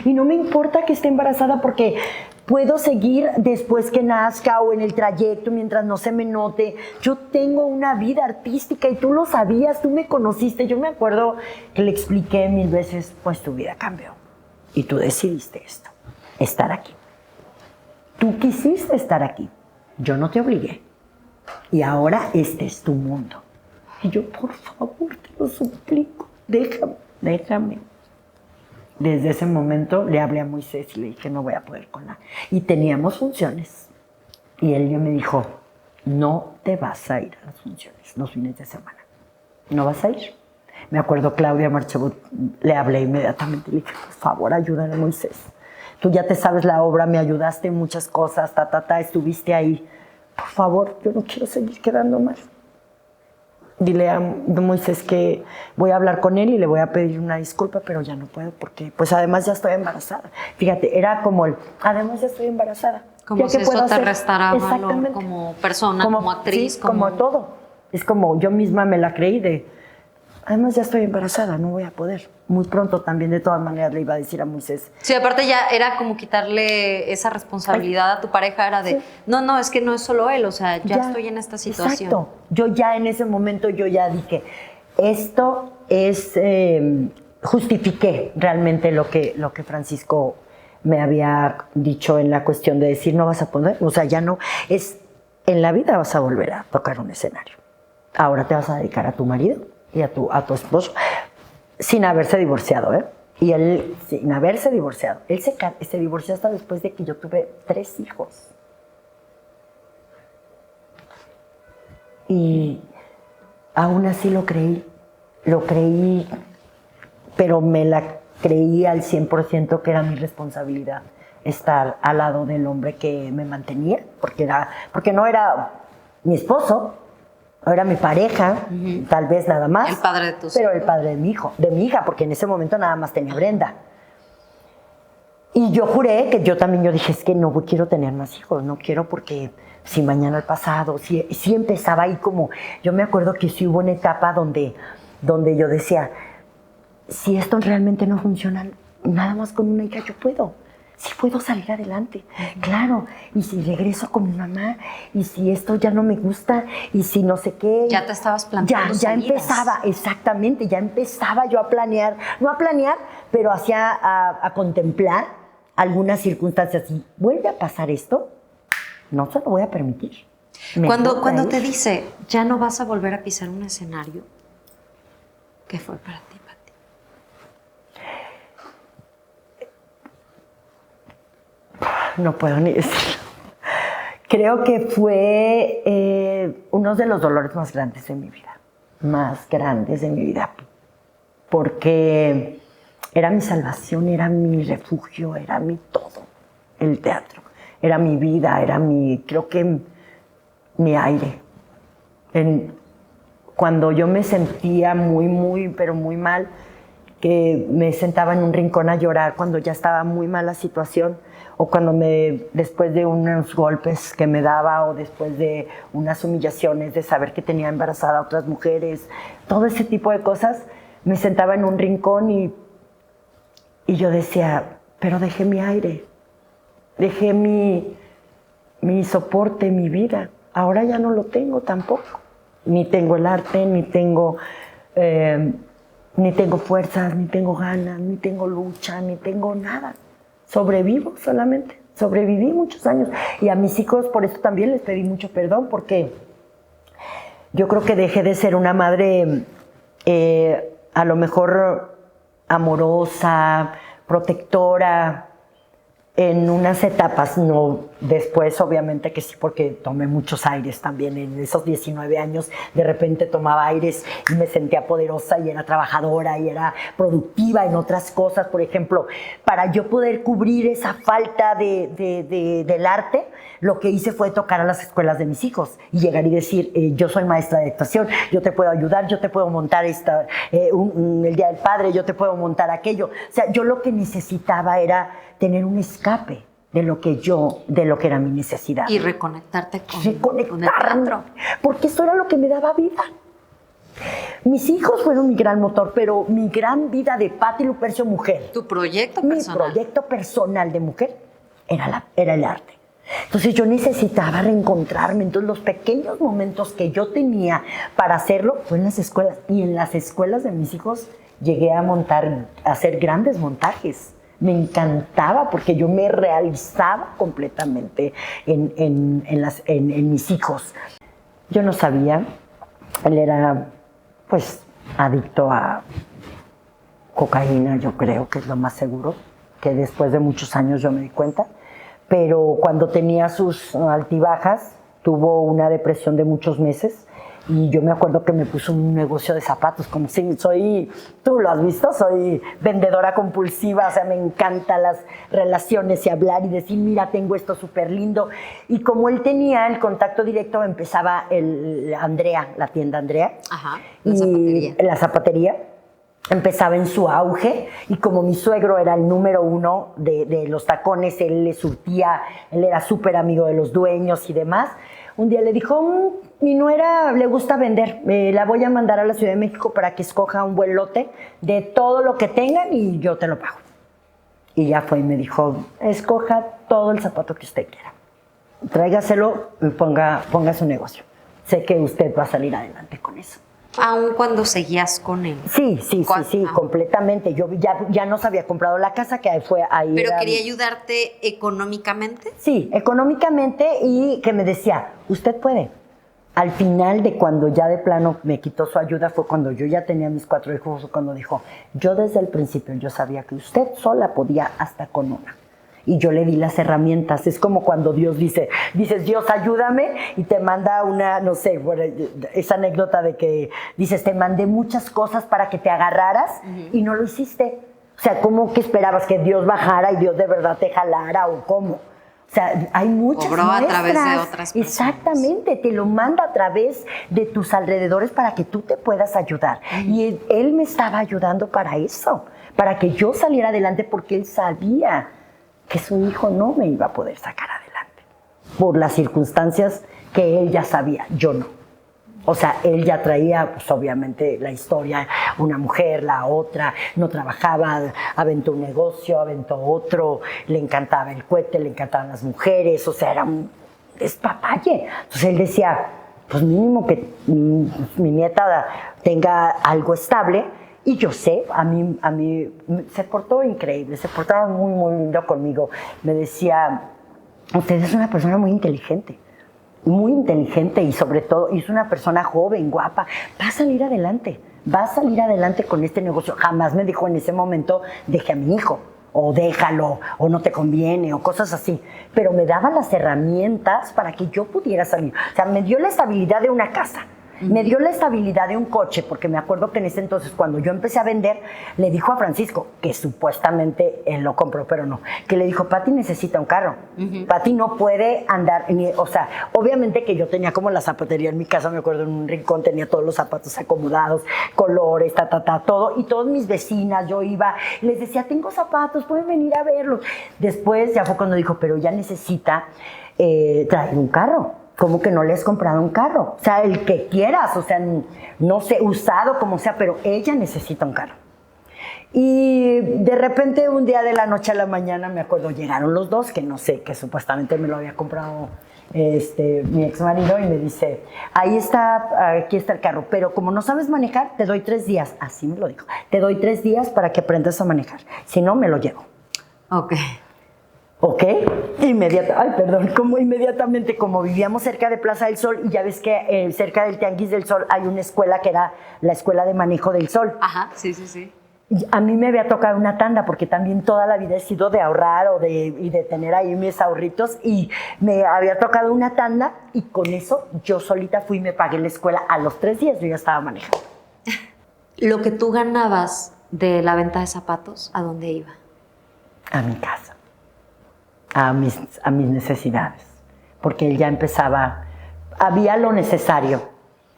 Y no me importa que esté embarazada porque puedo seguir después que nazca o en el trayecto mientras no se me note. Yo tengo una vida artística y tú lo sabías, tú me conociste. Yo me acuerdo que le expliqué 1000 veces, pues tu vida cambió y tú decidiste esto, estar aquí. Tú quisiste estar aquí, yo no te obligué. Y ahora este es tu mundo. Y yo, por favor, te lo suplico, déjame. Desde ese momento le hablé a Moisés y le dije, no voy a poder con nada. Y teníamos funciones. Y él me dijo, no te vas a ir a las funciones los fines de semana. No vas a ir. Me acuerdo Claudia Marchebot, le hablé inmediatamente. Le dije, por favor, ayúdale a Moisés. Tú ya te sabes la obra, me ayudaste en muchas cosas, estuviste ahí. Por favor, yo no quiero seguir quedando mal. Dile a Moisés que voy a hablar con él y le voy a pedir una disculpa, pero ya no puedo porque, pues además ya estoy embarazada. Fíjate, era como además ya estoy embarazada. Como si eso te restara valor como persona, como actriz. Sí, como todo. Es como yo misma me la creí de, además ya estoy embarazada, no voy a poder. Muy pronto también, de todas maneras, le iba a decir a Moisés. Sí, aparte ya era como quitarle esa responsabilidad a tu pareja, era de, no, es que no es solo él, o sea, ya estoy en esta situación. Exacto. Yo ya en ese momento, yo ya dije, esto es, justifiqué realmente lo que Francisco me había dicho en la cuestión de decir, no vas a poder, o sea, ya no, en la vida vas a volver a tocar un escenario. Ahora te vas a dedicar a tu marido y a tu esposo, sin haberse divorciado, ¿eh? Y él, sin haberse divorciado, él se divorció hasta después de que yo tuve 3 hijos. Y aún así lo creí, pero me la creí al 100% que era mi responsabilidad estar al lado del hombre que me mantenía, porque no era mi esposo, no era mi pareja, tal vez nada más. El padre de tus Pero hijos. el padre de mi hija, porque en ese momento nada más tenía Brenda. Y yo juré que yo dije, es que no quiero tener más hijos, no quiero porque si mañana el pasado, sí empezaba ahí como, yo me acuerdo que sí hubo una etapa donde yo decía, si esto realmente no funciona, nada más con una hija yo puedo. Sí puedo salir adelante, claro, y si regreso con mi mamá, y si esto ya no me gusta, y si no sé qué. Ya te estabas planteando Ya salidas. empezaba, exactamente, ya empezaba yo a planear, no a planear, pero hacia a contemplar algunas circunstancias. Si vuelve a pasar esto, no se lo voy a permitir. Cuando te dice, ya no vas a volver a pisar un escenario, ¿qué fue para ti, Pati? No puedo ni decirlo. Creo que fue uno de los dolores más grandes de mi vida, porque era mi salvación, era mi refugio, era mi todo, el teatro, era mi vida, creo que mi aire. cuando yo me sentía pero muy mal, que me sentaba en un rincón a llorar cuando ya estaba muy mal la situación, o cuando después de unos golpes que me daba, o después de unas humillaciones de saber que tenía embarazada a otras mujeres, todo ese tipo de cosas, me sentaba en un rincón y yo decía, pero dejé mi aire, dejé mi soporte, mi vida. Ahora ya no lo tengo tampoco. Ni tengo el arte, ni tengo fuerzas, ni tengo ganas, ni tengo lucha, ni tengo nada. Sobrevivo solamente. Sobreviví muchos años. Y a mis hijos por eso también les pedí mucho perdón, porque yo creo que dejé de ser una madre a lo mejor amorosa, protectora, en unas etapas, no después obviamente que sí, porque tomé muchos aires también en esos 19 años, de repente tomaba aires y me sentía poderosa y era trabajadora y era productiva en otras cosas. Por ejemplo, para yo poder cubrir esa falta del arte, lo que hice fue tocar a las escuelas de mis hijos y llegar y decir, yo soy maestra de actuación, yo te puedo ayudar, yo te puedo montar el Día del Padre, yo te puedo montar aquello. O sea, yo lo que necesitaba era tener un escape de lo que era mi necesidad. Y reconectarte con el teatro. Porque eso era lo que me daba vida. Mis hijos fueron mi gran motor, pero mi gran vida de Patti Lupercio mujer. Tu proyecto personal. Mi proyecto personal de mujer era el arte. Entonces yo necesitaba reencontrarme. Entonces los pequeños momentos que yo tenía para hacerlo fue en las escuelas. Y en las escuelas de mis hijos llegué a hacer grandes montajes. Me encantaba porque yo me realizaba completamente en mis hijos. Yo no sabía, él era pues adicto a cocaína, yo creo que es lo más seguro, que después de muchos años yo me di cuenta, pero cuando tenía sus altibajas, tuvo una depresión de muchos meses. Y yo me acuerdo que me puso un negocio de zapatos, como si tú lo has visto, soy vendedora compulsiva, o sea, me encantan las relaciones y hablar y decir, mira, tengo esto súper lindo. Y como él tenía el contacto directo, empezaba la tienda Andrea. Ajá, la zapatería. La zapatería empezaba en su auge, y como mi suegro era el número uno de los tacones, él le surtía, él era súper amigo de los dueños y demás. Un día le dijo, mi nuera le gusta vender, la voy a mandar a la Ciudad de México para que escoja un buen lote de todo lo que tengan y yo te lo pago. Y ya fue y me dijo, escoja todo el zapato que usted quiera, tráigaselo y ponga su negocio. Sé que usted va a salir adelante con eso. Aún cuando seguías con él. Sí, completamente. Yo ya nos había comprado la casa, que fue ahí. ¿Pero quería ayudarte económicamente? Sí, económicamente, y que me decía, usted puede. Al final de cuando ya de plano me quitó su ayuda, fue cuando yo ya tenía mis 4 hijos, cuando dijo, yo desde el principio yo sabía que usted sola podía hasta con una. Y yo le di las herramientas. Es como cuando Dios dices, Dios, ayúdame, y te manda no sé, esa anécdota de que dices, te mandé muchas cosas para que te agarraras, y no lo hiciste. O sea, ¿cómo que esperabas que Dios bajara y Dios de verdad te jalara, o cómo? O sea, hay muchas Obró muestras. a través de otras personas. Exactamente, te lo manda a través de tus alrededores para que tú te puedas ayudar. Y él me estaba ayudando para eso, para que yo saliera adelante, porque él sabía que su hijo no me iba a poder sacar adelante por las circunstancias que él ya sabía, yo no. O sea, él ya traía, pues obviamente, la historia, una mujer, la otra, no trabajaba, aventó un negocio, aventó otro, le encantaba el cohete, le encantaban las mujeres, o sea, era un despapalle. Entonces él decía, pues mínimo que mi nieta tenga algo estable. Y yo sé, a mí se portó increíble, se portaba muy, muy lindo conmigo. Me decía, usted es una persona muy inteligente, y sobre todo, es una persona joven, guapa, va a salir adelante con este negocio. Jamás me dijo en ese momento, deje a mi hijo, o déjalo, o no te conviene, o cosas así. Pero me daba las herramientas para que yo pudiera salir. O sea, me dio la estabilidad de una casa. Me dio la estabilidad de un coche, porque me acuerdo que en ese entonces, cuando yo empecé a vender, le dijo a Francisco, que supuestamente él lo compró, pero no, que le dijo, Pati necesita un carro. Pati no puede andar, o sea, obviamente que yo tenía como la zapatería en mi casa, me acuerdo, en un rincón tenía todos los zapatos acomodados, colores, todo, y todas mis vecinas, yo iba, y les decía, tengo zapatos, pueden venir a verlos. Después ya fue cuando dijo, pero ella necesita traer un carro. ¿Cómo que no le has comprado un carro? O sea, el que quieras, o sea, no sé, usado como sea, pero ella necesita un carro. Y de repente, un día de la noche a la mañana, me acuerdo, llegaron los dos, que no sé, que supuestamente me lo había comprado mi ex marido, y me dice, aquí está el carro, pero como no sabes manejar, te doy 3 días. Así me lo dijo, te doy 3 días para que aprendas a manejar, si no, me lo llevo. Ok. ¿Ok? Inmediatamente, como vivíamos cerca de Plaza del Sol, y ya ves que cerca del Tianguis del Sol hay una escuela que era la Escuela de Manejo del Sol. Ajá, sí. Y a mí me había tocado una tanda, porque también toda la vida he sido de ahorrar y de tener ahí mis ahorritos, y me había tocado una tanda, y con eso yo solita fui y me pagué la escuela. A los 3 días yo ya estaba manejando. Lo que tú ganabas de la venta de zapatos, ¿a dónde iba? A mi casa. A mis necesidades, porque él ya empezaba, había lo necesario,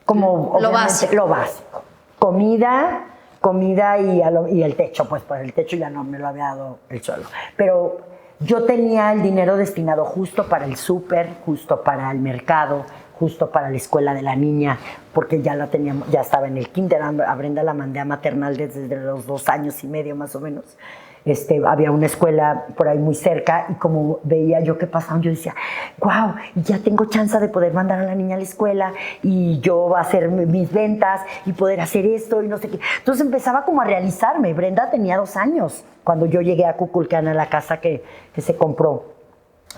como lo básico, comida y el techo, pues el techo ya no me lo había dado el suelo, pero yo tenía el dinero destinado justo para el súper, justo para el mercado, justo para la escuela de la niña, porque ya estaba en el kinder. A Brenda la mandé a maternal desde los 2 años y medio más o menos. Había una escuela por ahí muy cerca, y como veía yo qué pasaba, yo decía, wow, ya tengo chance de poder mandar a la niña a la escuela, y yo hacer mis ventas y poder hacer esto y no sé qué. Entonces empezaba como a realizarme. Brenda tenía 2 años cuando yo llegué a Kukulcán, a la casa que se compró.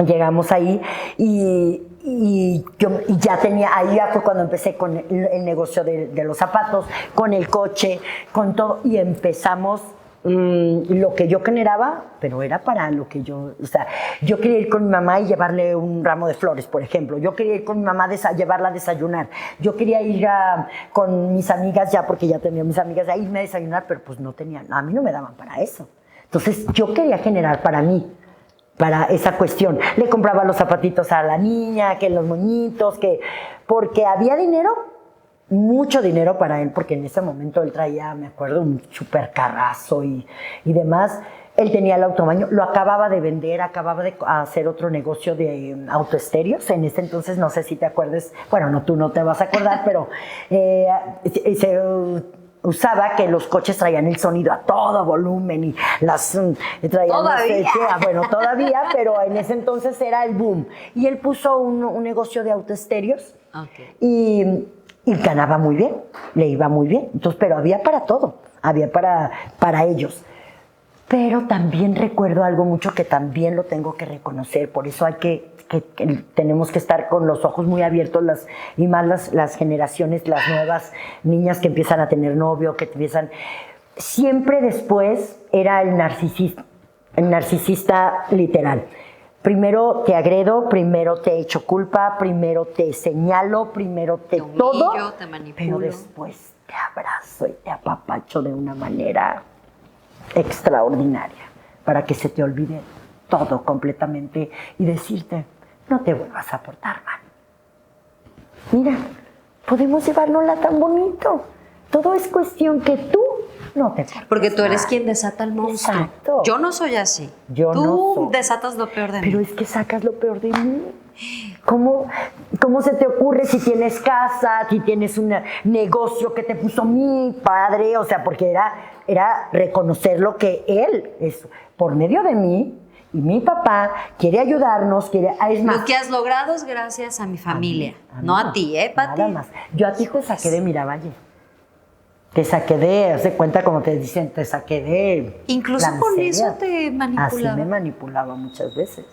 Llegamos ahí y ya tenía, ahí ya fue cuando empecé con el negocio de los zapatos, con el coche, con todo, y empezamos. Lo que yo generaba, pero era para lo que yo quería ir con mi mamá y llevarle un ramo de flores, por ejemplo. Yo quería ir con mi mamá llevarla a desayunar. Yo quería ir con mis amigas ya, porque ya tenía mis amigas, a irme a desayunar, pero pues no tenían, a mí no me daban para eso. Entonces yo quería generar para mí, para esa cuestión. Le compraba los zapatitos a la niña, que los moñitos, porque había dinero, mucho dinero para él, porque en ese momento él traía, me acuerdo, un super carrazo y demás. Él tenía el autobaño, lo acababa de vender, acababa de hacer otro negocio de autoestéreos. En ese entonces, no sé si te acuerdes, bueno, no, tú no te vas a acordar, pero se usaba que los coches traían el sonido a todo volumen y traían... ¿Todavía? Bueno, todavía, pero en ese entonces era el boom. Y él puso un negocio de autoestéreos. Okay. Y ganaba muy bien, le iba muy bien. Entonces, pero había para todo, había para ellos. Pero también recuerdo algo mucho que también lo tengo que reconocer, por eso hay que tenemos que estar con los ojos muy abiertos, y más las generaciones, las nuevas niñas que empiezan a tener novio, que empiezan... Siempre después era el narcisista literal. Primero te agredo, primero te echo culpa, primero te señalo, primero te humillo, todo, te manipulo. Pero después te abrazo y te apapacho de una manera extraordinaria para que se te olvide todo completamente y decirte, no te vuelvas a portar mal. Mira, podemos llevárnosla tan bonito. Todo es cuestión que tú no te portes Porque tú eres mal. quien desata el monstruo. Exacto. Yo no soy así. Yo tú no soy. desatas lo peor de mí. Pero es que sacas lo peor de mí. ¿Cómo se te ocurre si tienes casa, si tienes un negocio que te puso mi padre? O sea, porque era reconocer lo que él es por medio de mí, y mi papá quiere ayudarnos, es más. Lo que has logrado es gracias a mi familia, no a ti, Pati. Nada más. Yo a ti te saqué de Miravalle. Te saqué haz de cuenta, como te dicen, te saqué de... Incluso la con miseria. eso te manipulaba. Así me manipulaba muchas veces.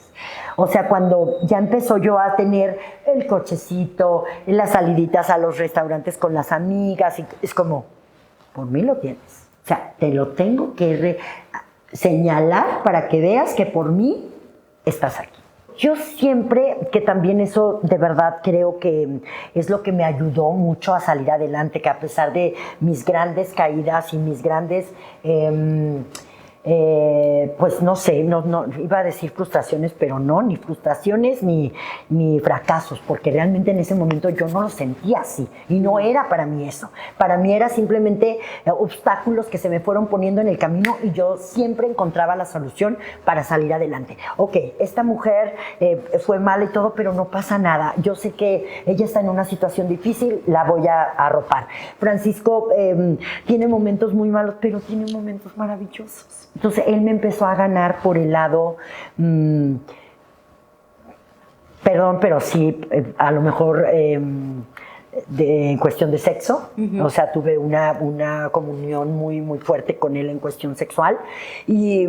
O sea, cuando ya empezó yo a tener el cochecito, las saliditas a los restaurantes con las amigas, y es como, por mí lo tienes. O sea, te lo tengo que señalar para que veas que por mí estás aquí. Yo siempre, que también eso de verdad creo que es lo que me ayudó mucho a salir adelante, que a pesar de mis grandes caídas y mis grandes, pues no sé, no iba a decir frustraciones, pero no, ni frustraciones ni fracasos, porque realmente en ese momento yo no lo sentía así y no era para mí eso. Para mí era simplemente obstáculos que se me fueron poniendo en el camino y yo siempre encontraba la solución para salir adelante. Ok, esta mujer fue mala y todo, pero no pasa nada. Yo sé que ella está en una situación difícil, la voy a arropar. Francisco tiene momentos muy malos, pero tiene momentos maravillosos. Entonces él me empezó a ganar por el lado, perdón, pero sí, a lo mejor en cuestión de sexo. O sea, tuve una comunión muy, muy fuerte con él en cuestión sexual y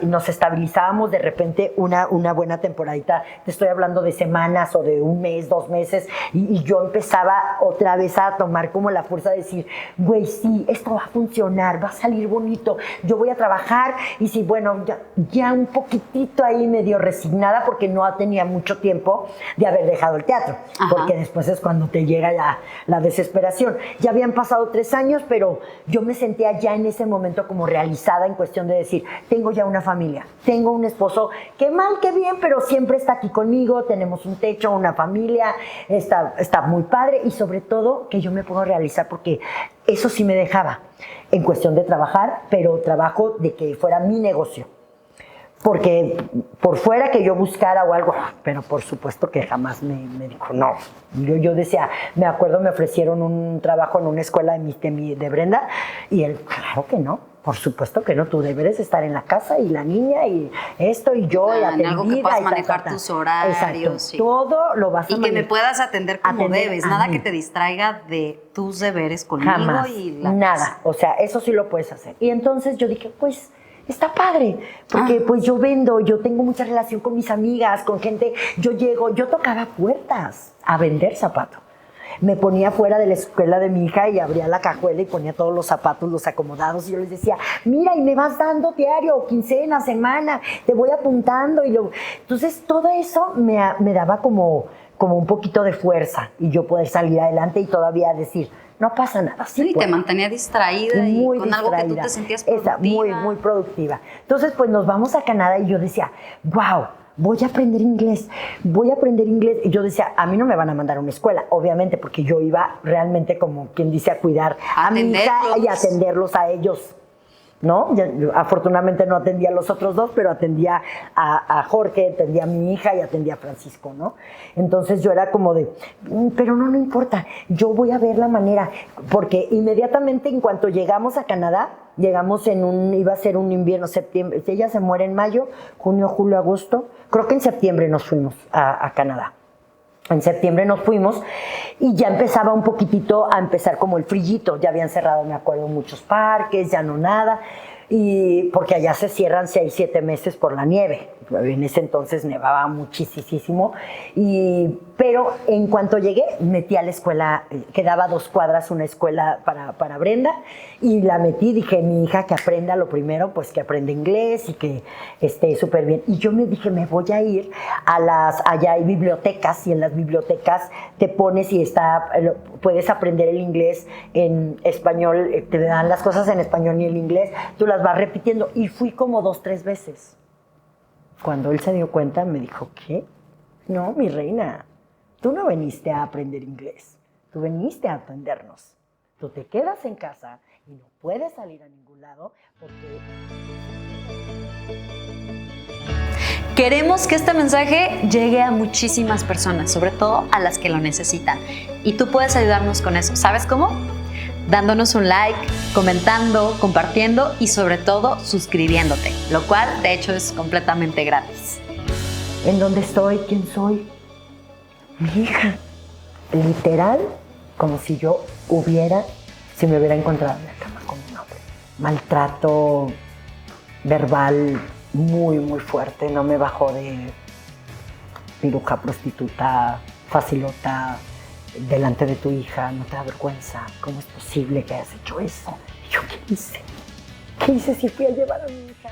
nos estabilizábamos de repente una buena temporadita. Te estoy hablando de semanas o de un mes, 2 meses y yo empezaba otra vez a tomar como la fuerza de decir, güey, sí, esto va a funcionar, va a salir bonito, yo voy a trabajar y sí, bueno, ya un poquitito ahí medio resignada porque no tenía mucho tiempo de haber dejado el teatro. Ajá. Porque después es cuando te llega la desesperación. Ya habían pasado 3 años, pero yo me sentía ya en ese momento como realizada en cuestión de decir, tengo ya una familia, tengo un esposo, que mal, que bien, pero siempre está aquí conmigo, tenemos un techo, una familia, está muy padre y sobre todo que yo me puedo realizar porque eso sí me dejaba en cuestión de trabajar, pero trabajo de que fuera mi negocio. Porque por fuera que yo buscara o algo, pero por supuesto que jamás me dijo no. Yo decía, me acuerdo, me ofrecieron un trabajo en una escuela de Brenda y él, claro que no, por supuesto que no, tú deberes estar en la casa y la niña y esto y yo y atendida. Algo que puedas y manejar tus horarios. Sí. Todo lo vas a manejar. Y que me puedas atender como debes, nada que te distraiga de tus deberes conmigo. Jamás, y nada, o sea, eso sí lo puedes hacer. Y entonces yo dije, pues está padre, porque pues yo vendo, yo tengo mucha relación con mis amigas, con gente, yo tocaba puertas a vender zapatos. Me ponía fuera de la escuela de mi hija y abría la cajuela y ponía todos los zapatos, los acomodados, y yo les decía, mira, y me vas dando diario, quincena, semana, te voy apuntando. Entonces todo eso me daba como un poquito de fuerza y yo poder salir adelante y todavía decir, no pasa nada. Sí, te mantenía distraída y con algo que tú te sentías productiva. Muy, muy productiva. Entonces, pues nos vamos a Canadá y yo decía, wow, voy a aprender inglés. Y yo decía, a mí no me van a mandar a una escuela, obviamente, porque yo iba realmente como quien dice a cuidar a mi hija y a atenderlos a ellos. ¿No? Yo, afortunadamente no atendía a los otros 2, pero atendía a Jorge, atendía a mi hija y atendía a Francisco, ¿no? Entonces yo era como de, pero no importa, yo voy a ver la manera, porque inmediatamente en cuanto llegamos a Canadá, llegamos iba a ser un invierno, septiembre, ella se muere en mayo, junio, julio, agosto, creo que en septiembre nos fuimos a Canadá. En septiembre nos fuimos y ya empezaba un poquitito a empezar como el frillito. Ya habían cerrado, me acuerdo, muchos parques, ya no nada. Y porque allá se cierran 6, 7 meses por la nieve. En ese entonces nevaba muchísimo. Pero en cuanto llegué, metí a la escuela, quedaba 2 cuadras una escuela para Brenda, y la metí, dije, mi hija que aprenda lo primero, pues que aprenda inglés y que esté súper bien. Y yo me dije, me voy a ir allá hay bibliotecas, y en las bibliotecas te pones y puedes aprender el inglés en español, te dan las cosas en español y en inglés, tú las vas repitiendo. Y fui como 2, 3 veces. Cuando él se dio cuenta, me dijo, ¿qué? No, mi reina, tú no viniste a aprender inglés, tú viniste a atendernos. Tú te quedas en casa y no puedes salir a ningún lado porque... Queremos que este mensaje llegue a muchísimas personas, sobre todo a las que lo necesitan. Y tú puedes ayudarnos con eso. ¿Sabes cómo? Dándonos un like, comentando, compartiendo y sobre todo suscribiéndote, lo cual de hecho es completamente gratis. ¿En dónde estoy? ¿Quién soy? Mi hija. Literal, como si si me hubiera encontrado en la cama con un hombre. Maltrato verbal muy, muy fuerte. No me bajó de piruja, prostituta, facilota, delante de tu hija, no te da vergüenza. ¿Cómo es posible que hayas hecho eso? ¿Y yo qué hice? ¿Qué hice si fui a llevar a mi hija?